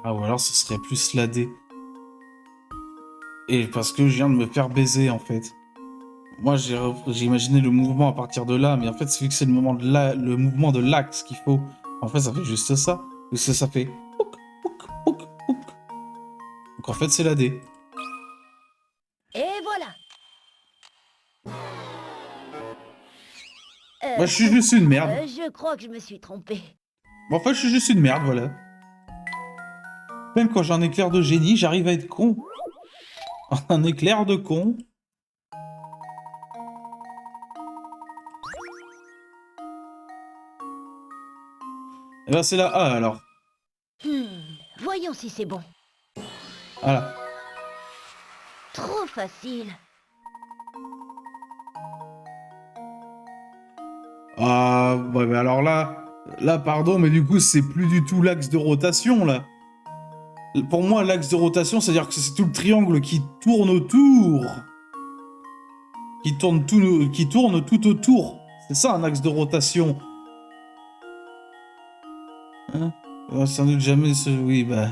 Ah, ou alors, ce serait plus la D. Et parce que je viens de me faire baiser, en fait. Moi, j'ai imaginé le mouvement à partir de là, mais en fait, vu que c'est le mouvement de l'axe qu'il faut, en fait, ça fait juste ça. Parce que ça fait... pouc, pouc, pouc, pouc. Donc en fait, c'est la D. Et voilà. Bah, je suis juste une merde. Je crois que je me suis trompé. Bon, en fait, je suis juste une merde, voilà. Même quand j'ai un éclair de génie, j'arrive à être con. Un éclair de con. Eh ben, c'est la A, alors. Voyons si c'est bon. Voilà. Trop facile. Ah, ouais, mais alors là, pardon, mais du coup, c'est plus du tout l'axe de rotation, là. Pour moi, l'axe de rotation, c'est-à-dire que c'est tout le triangle qui tourne autour. Qui tourne tout autour. C'est ça, un axe de rotation. Hein? On va sans doute jamais se... Oui, bah...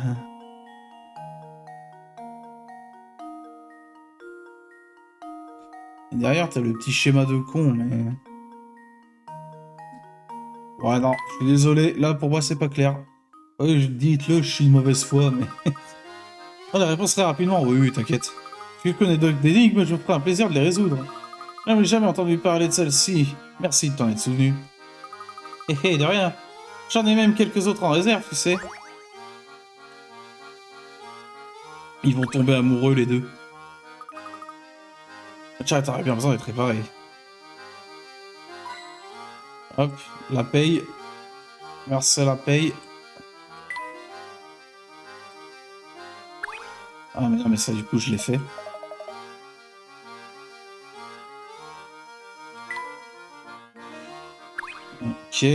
Et derrière, t'as le petit schéma de con, mais... Ouais, non, je suis désolé. Là, pour moi, c'est pas clair. Oui, dites-le, je suis de mauvaise foi, mais... Oh, la réponse très rapidement. Oui, oui, t'inquiète. Si tu connais d'énigmes, je me ferai un plaisir de les résoudre. Je n'avais jamais entendu parler de celle-ci. Merci de t'en être souvenu. Hé, de rien. J'en ai même quelques autres en réserve, tu sais. Ils vont tomber amoureux, les deux. Tiens, t'aurais bien besoin d'être réparé. Hop, la paye. Merci, la paye. Ah mais non, mais ça du coup je l'ai fait. Ok.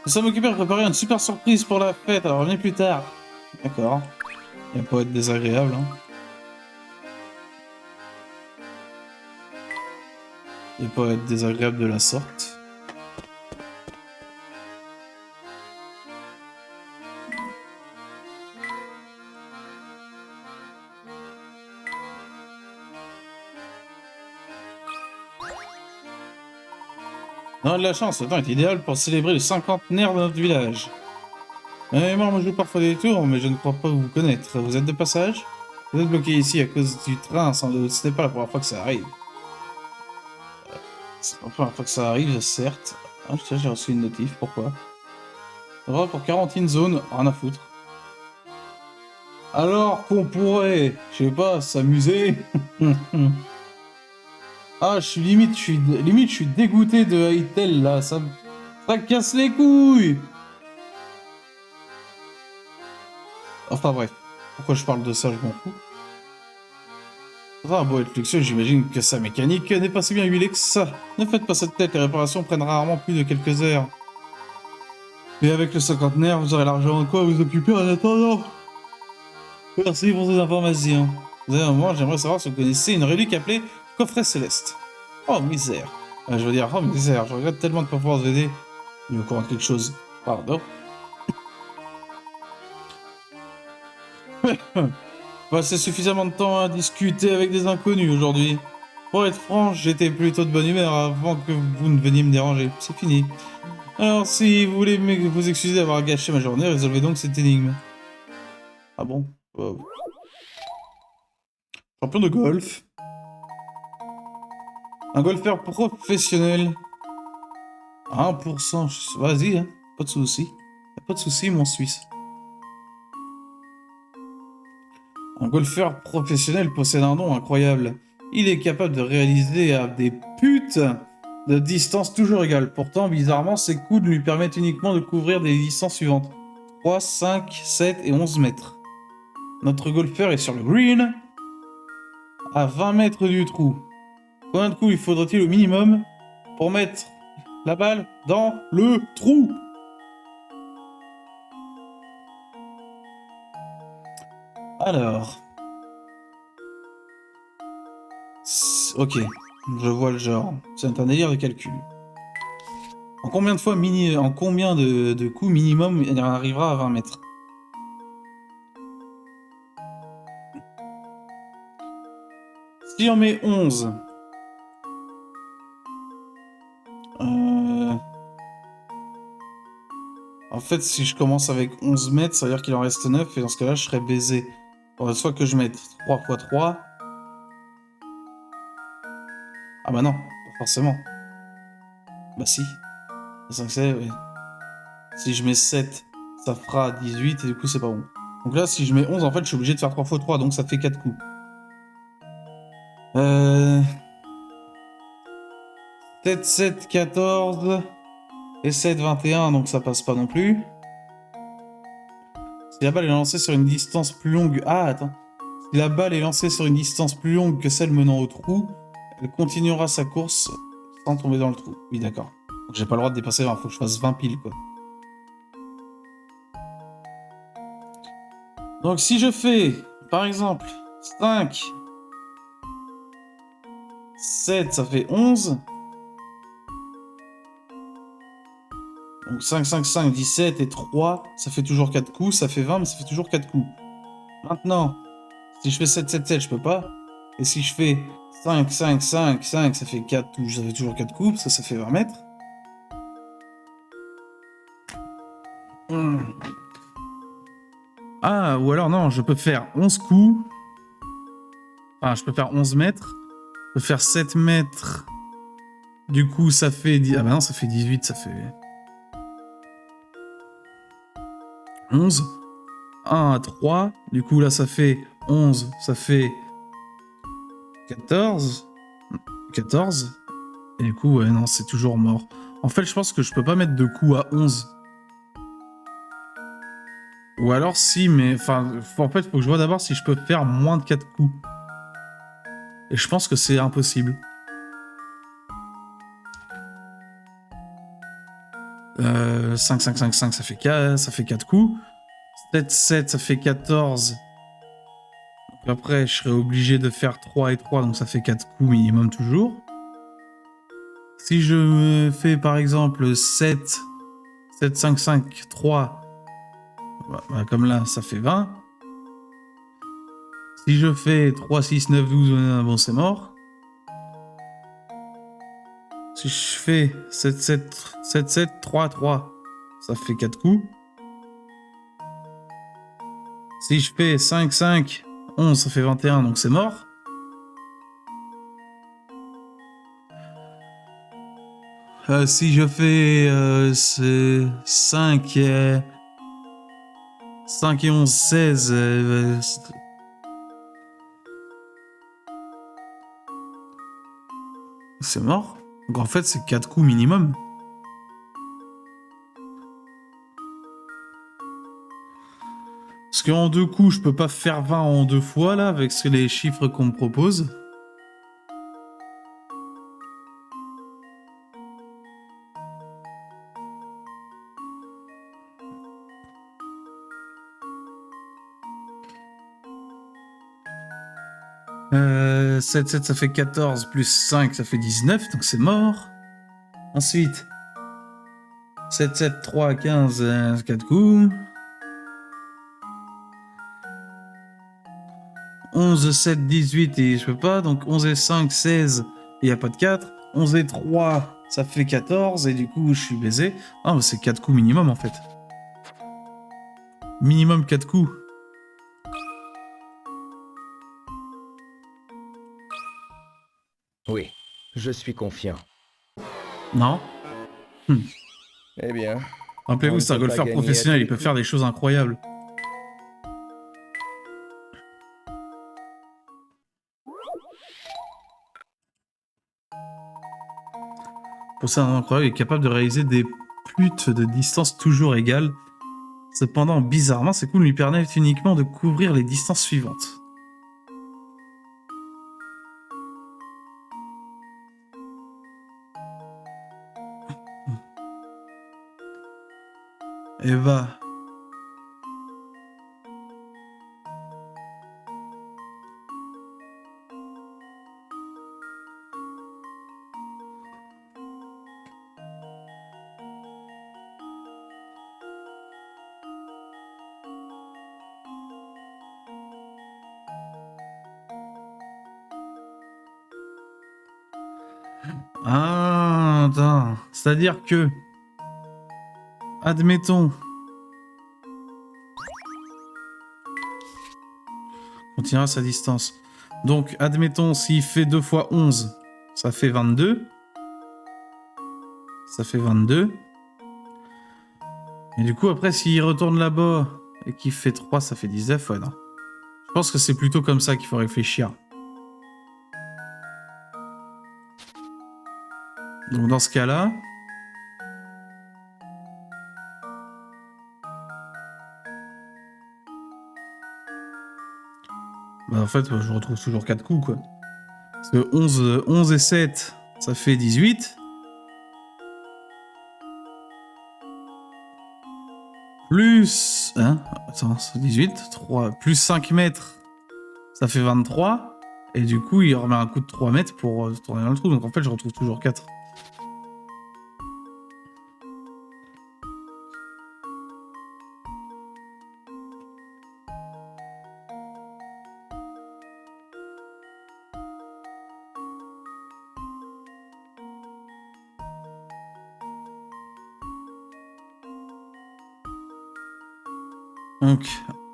Nous sommes occupés à préparer une super surprise pour la fête, alors revenez plus tard. D'accord. Il va pas être désagréable, hein. Il va pas être désagréable de la sorte. On a de la chance, le temps est idéal pour célébrer le cinquantenaire de notre village. Moi, je joue parfois des tours, mais je ne crois pas vous connaître. Vous êtes de passage? Vous êtes bloqué ici à cause du train, sans doute. Ce n'est pas la première fois que ça arrive. C'est la première fois que ça arrive, certes. Ah, tiens, j'ai reçu une notif, pourquoi? Droit pour quarantine zone, rien à foutre. Alors qu'on pourrait, je sais pas, s'amuser. Ah, je suis dégoûté de Hytale là, ça casse les couilles. Enfin bref, pourquoi je parle de ça, je m'en fous. Ah bon, être luxueux, j'imagine que sa mécanique n'est pas si bien huilée que ça. Ne faites pas cette tête, les réparations prennent rarement plus de quelques heures. Et avec le cinquantenaire, vous aurez l'argent de quoi vous occuper en attendant. Merci pour ces informations. Vous avez un moment, j'aimerais savoir si vous connaissez une relique appelée coffret céleste. Oh misère. Je veux dire, oh misère, je regrette tellement de ne pas pouvoir vous aider. Il me courant quelque chose. Pardon. Passé suffisamment de temps à discuter avec des inconnus aujourd'hui. Pour être franc, j'étais plutôt de bonne humeur avant que vous ne veniez me déranger. C'est fini. Alors, si vous voulez vous excuser d'avoir gâché ma journée, résolvez donc cette énigme. Ah bon? Champion de golf. Un golfeur professionnel. 1%. Vas-y, hein. Pas de soucis. Pas de soucis, mon Suisse. Un golfeur professionnel possède un don incroyable. Il est capable de réaliser à des putes de distance toujours égale. Pourtant, bizarrement, ses coudes lui permettent uniquement de couvrir des distances suivantes. 3, 5, 7 et 11 mètres. Notre golfeur est sur le green, à 20 mètres du trou. Combien de coups il faudrait-il au minimum pour mettre la balle dans le trou? Alors... Ok, je vois le genre. C'est un délire de calcul. En combien de fois en combien de coups minimum il arrivera à 20 mètres? Si on met 11... En fait, si je commence avec 11 mètres, ça veut dire qu'il en reste 9, et dans ce cas-là, je serais baisé. Alors, soit que je mette 3 x 3... Ah bah non, pas forcément. Bah si. 5, 7, ouais. Si je mets 7, ça fera 18, et du coup, c'est pas bon. Donc là, si je mets 11, en fait, je suis obligé de faire 3 x 3, donc ça fait 4 coups. 7, 7, 14... Et 7, 21, donc ça passe pas non plus. Si la balle est lancée sur une distance plus longue... Ah, attends. Si la balle est lancée sur une distance plus longue que celle menant au trou, elle continuera sa course sans tomber dans le trou. Oui, d'accord. Donc j'ai pas le droit de dépasser 20, faut que je fasse 20 piles, quoi. Donc si je fais, par exemple, 5... 7, ça fait 11... Donc 5, 5, 5, 17 et 3, ça fait toujours 4 coups, ça fait 20, mais ça fait toujours 4 coups. Maintenant, si je fais 7, 7, 7, je peux pas. Et si je fais 5, 5, 5, 5, ça fait 4, ça fait toujours 4 coups, parce que ça fait 20 mètres. Ah, ou alors non, je peux faire 11 coups. Enfin, je peux faire 11 mètres. Je peux faire 7 mètres. Du coup, ça fait... Ah bah non, ça fait 18, ça fait... 11. 1 à 3. Du coup, là, ça fait 11. Ça fait 14. 14. Et du coup, ouais, non, c'est toujours mort. En fait, je pense que je peux pas mettre de coups à 11. Ou alors si, mais... Enfin, en fait, faut que je vois d'abord si je peux faire moins de 4 coups. Et je pense que c'est impossible. 5, 5, 5, 5, ça fait 4 coups. 7, 7, ça fait 14. Donc après, je serais obligé de faire 3 et 3, donc ça fait 4 coups minimum toujours. Si je me fais par exemple 7, 7, 5, 5, 3, bah, comme là, ça fait 20. Si je fais 3, 6, 9, 12, bon, c'est mort. Si je fais 7, 7, 7, 7, 3, 3, ça fait 4 coups. Si je fais 5, 5, 11, ça fait 21, donc c'est mort. Si je fais 5 et 11, 16, c'est mort. Donc en fait, c'est 4 coups minimum. Parce qu'en 2 coups, je peux pas faire 20 en 2 fois, là, avec les chiffres qu'on me propose. Euh, 7, 7, ça fait 14, plus 5, ça fait 19, donc c'est mort. Ensuite, 7, 7, 3, 15, 4 coups. 11, 7, 18, et je peux pas, donc 11 et 5, 16, et il n'y a pas de 4. 11 et 3, ça fait 14, et du coup, je suis baisé. Ah, bah, c'est 4 coups minimum, en fait. Minimum 4 coups. Oui, je suis confiant. Non. Eh bien, Rappelez-vous, on c'est un ne peut pas golfeur gagner à professionnel, tous il les peut coups. faire des choses incroyables. Pour ça, un incroyable, il est capable de réaliser des putes de distance toujours égales. Cependant, bizarrement, ces coups lui permettent uniquement de couvrir les distances suivantes. Eva. Ah, attends. C'est-à-dire que... Admettons... On tirera sa distance. Donc, admettons, s'il fait 2 fois 11, ça fait 22. Ça fait 22. Et du coup, après, s'il retourne là-bas et qu'il fait 3, ça fait 19. Ouais, non. Je pense que c'est plutôt comme ça qu'il faut réfléchir. Donc, dans ce cas-là... Bah, en fait, je retrouve toujours 4 coups, quoi. Parce que 11 et 7, ça fait 18. Plus... Hein? Attends, c'est 18. 3, plus 5 mètres, ça fait 23. Et du coup, il remet un coup de 3 mètres pour tourner dans le trou. Donc en fait, je retrouve toujours 4. Donc,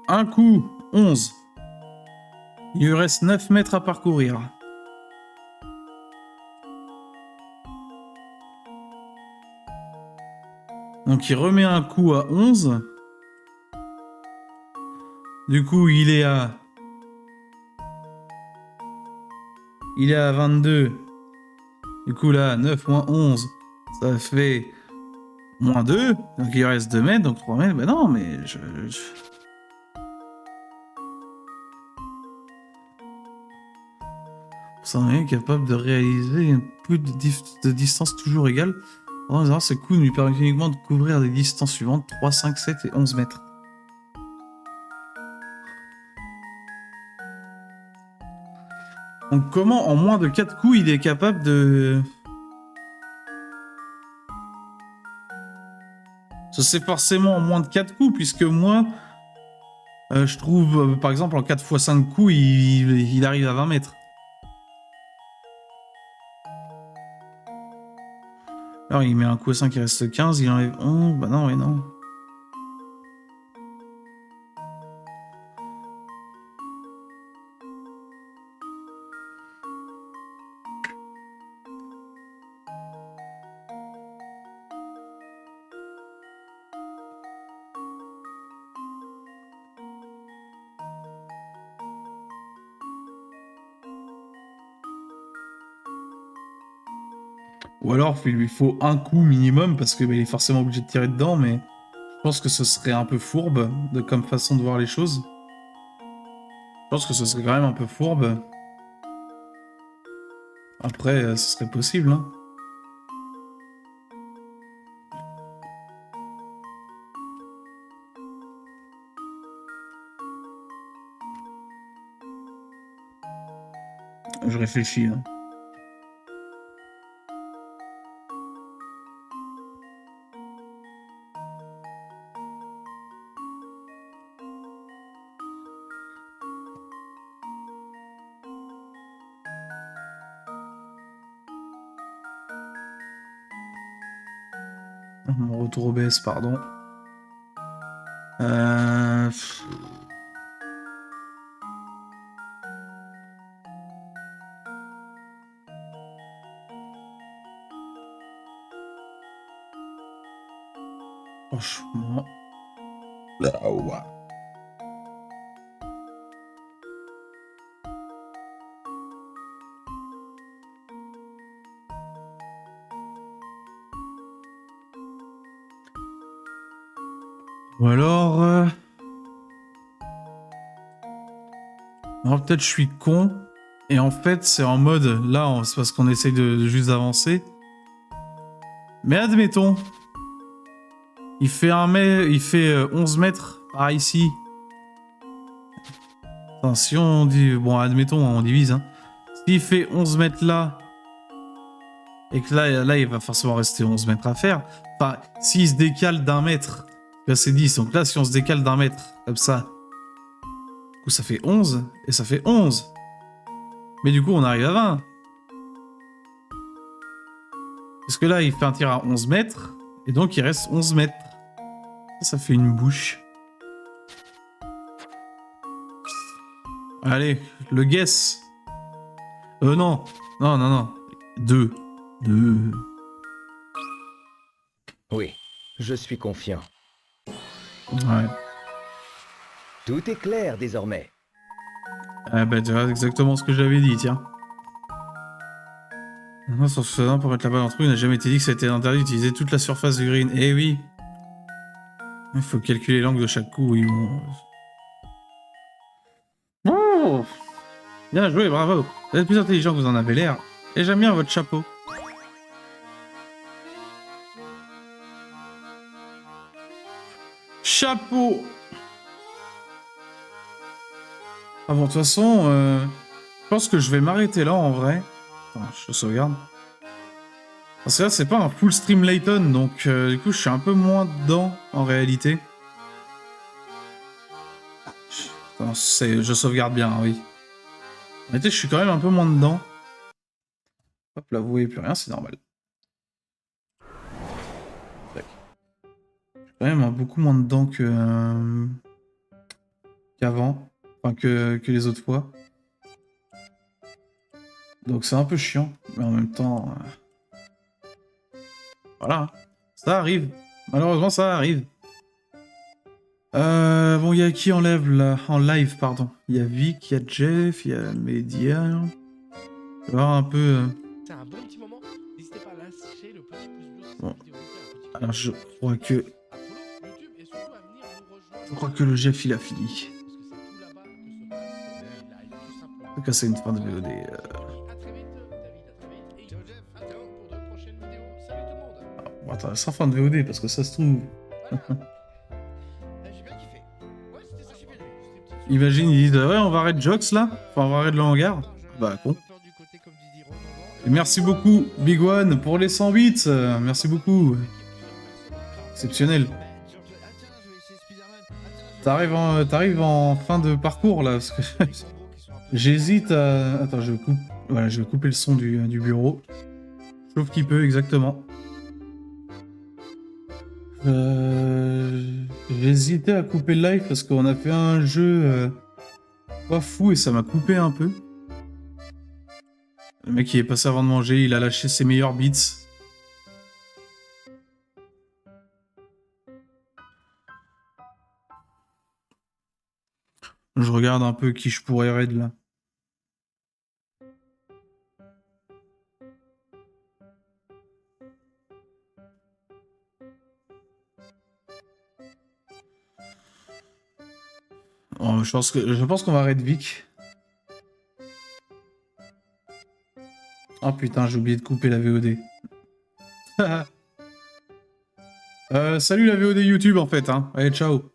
un coup, 11. Il lui reste 9 mètres à parcourir. Donc il remet un coup à 11. Du coup, il est à... Il est à 22. Du coup, là, 9 moins 11, ça fait moins 2. Donc, il reste 2 mètres, donc 3 mètres. Ben non, mais je... Ça en est capable de réaliser un peu de distance toujours égale. Pendant ce coup lui permet uniquement de couvrir des distances suivantes 3, 5, 7 et 11 mètres. Donc comment en moins de 4 coups il est capable de... Ça c'est forcément en moins de 4 coups puisque moi je trouve par exemple en 4 x 5 coups il arrive à 20 mètres. Alors il met un coup à 5, il reste 15, il enlève 11, bah non, ouais, non. Ou alors il lui faut un coup minimum parce que bah, il est forcément obligé de tirer dedans, mais je pense que ce serait un peu fourbe comme façon de voir les choses. Je pense que ce serait quand même un peu fourbe. Après, ce serait possible, hein. Je réfléchis, hein. Mon retour OBS, pardon. Euh... Franchement... Ou alors... Alors peut-être je suis con. Et en fait, c'est en mode... Là, c'est parce qu'on essaye de juste avancer. Mais admettons... Il fait 11 mètres par ici. Enfin, si on dit... Bon, admettons, on divise. Hein. S'il fait 11 mètres là... Et que là, il va forcément rester 11 mètres à faire. Enfin, s'il se décale d'un mètre... Là, c'est 10. Donc là, si on se décale d'un mètre, comme ça... Du coup, ça fait 11. Et ça fait 11. Mais du coup, on arrive à 20. Parce que là, il fait un tir à 11 mètres. Et donc, il reste 11 mètres. Ça fait une bouche. Allez, le guess. Non. Non. 2. Oui, je suis confiant. Ouais. Tout est clair désormais. Ah bah, tu vois, exactement ce que j'avais dit, tiens. Non, sur ce faisant, pour mettre la balle en trou, il n'a jamais été dit que ça a été interdit d'utiliser toute la surface du green. Eh oui. Il faut calculer l'angle de chaque coup, oui, bon. Oh, bien joué, bravo. Vous êtes plus intelligent que vous en avez l'air. Et j'aime bien votre chapeau. Chapeau. Ah bon, de toute façon, je pense que je vais m'arrêter là, en vrai. Attends, je sauvegarde. Parce que là, c'est pas un full stream Layton, donc du coup, je suis un peu moins dedans, en réalité. Attends, je sauvegarde bien, oui. En réalité, je suis quand même un peu moins dedans. Hop, là, vous voyez plus rien, c'est normal. Tac. Je suis quand même beaucoup moins dedans que... qu'avant. Enfin, que les autres fois. Donc c'est un peu chiant, mais en même temps... Voilà. Ça arrive. Malheureusement, ça arrive. Bon, il y a qui en live, là? En live, pardon. Il y a Vic, il y a Jeff, il y a Media. On va voir un peu... C'est un bon petit moment. N'hésitez pas à lâcher le petit pouce bleu si Bon. cette vidéo vous plaît, un petit Alors, je crois que... à follow YouTube et surtout à venir nous rejoindre. Je crois que le Jeff, il a fini. Parce que c'est tout là-bas que se passe les lives, tout simplement. En tout cas, c'est une fin de VOD. À très vite, David, à très vite. Et ciao Jeff, à bientôt pour de prochaines vidéos. Salut tout le monde. Bon, attends, sans fin de VOD, parce que ça se trouve... Voilà. J'ai bien kiffé. Ouais, c'était ça, j'ai bien aimé. C'était une petite Imagine, ils disent, ouais, on va arrêter Jox, là. Enfin, on va arrêter le hangar. Bah, con. Et merci beaucoup, Big One, pour les 100 bits. Merci beaucoup. Exceptionnel. T'arrives en fin de parcours, là, parce que j'hésite à... Attends, je coupe... Voilà, je vais couper le son du bureau. Sauf qu'il peut, exactement. J'ai hésité à couper le live parce qu'on a fait un jeu pas fou et ça m'a coupé un peu. Le mec il est passé avant de manger, il a lâché ses meilleurs beats. Je regarde un peu qui je pourrais raid là. Oh, je pense qu'on va raid Vic. Oh putain, j'ai oublié de couper la VOD. Salut la VOD YouTube en fait, hein. Allez, ciao.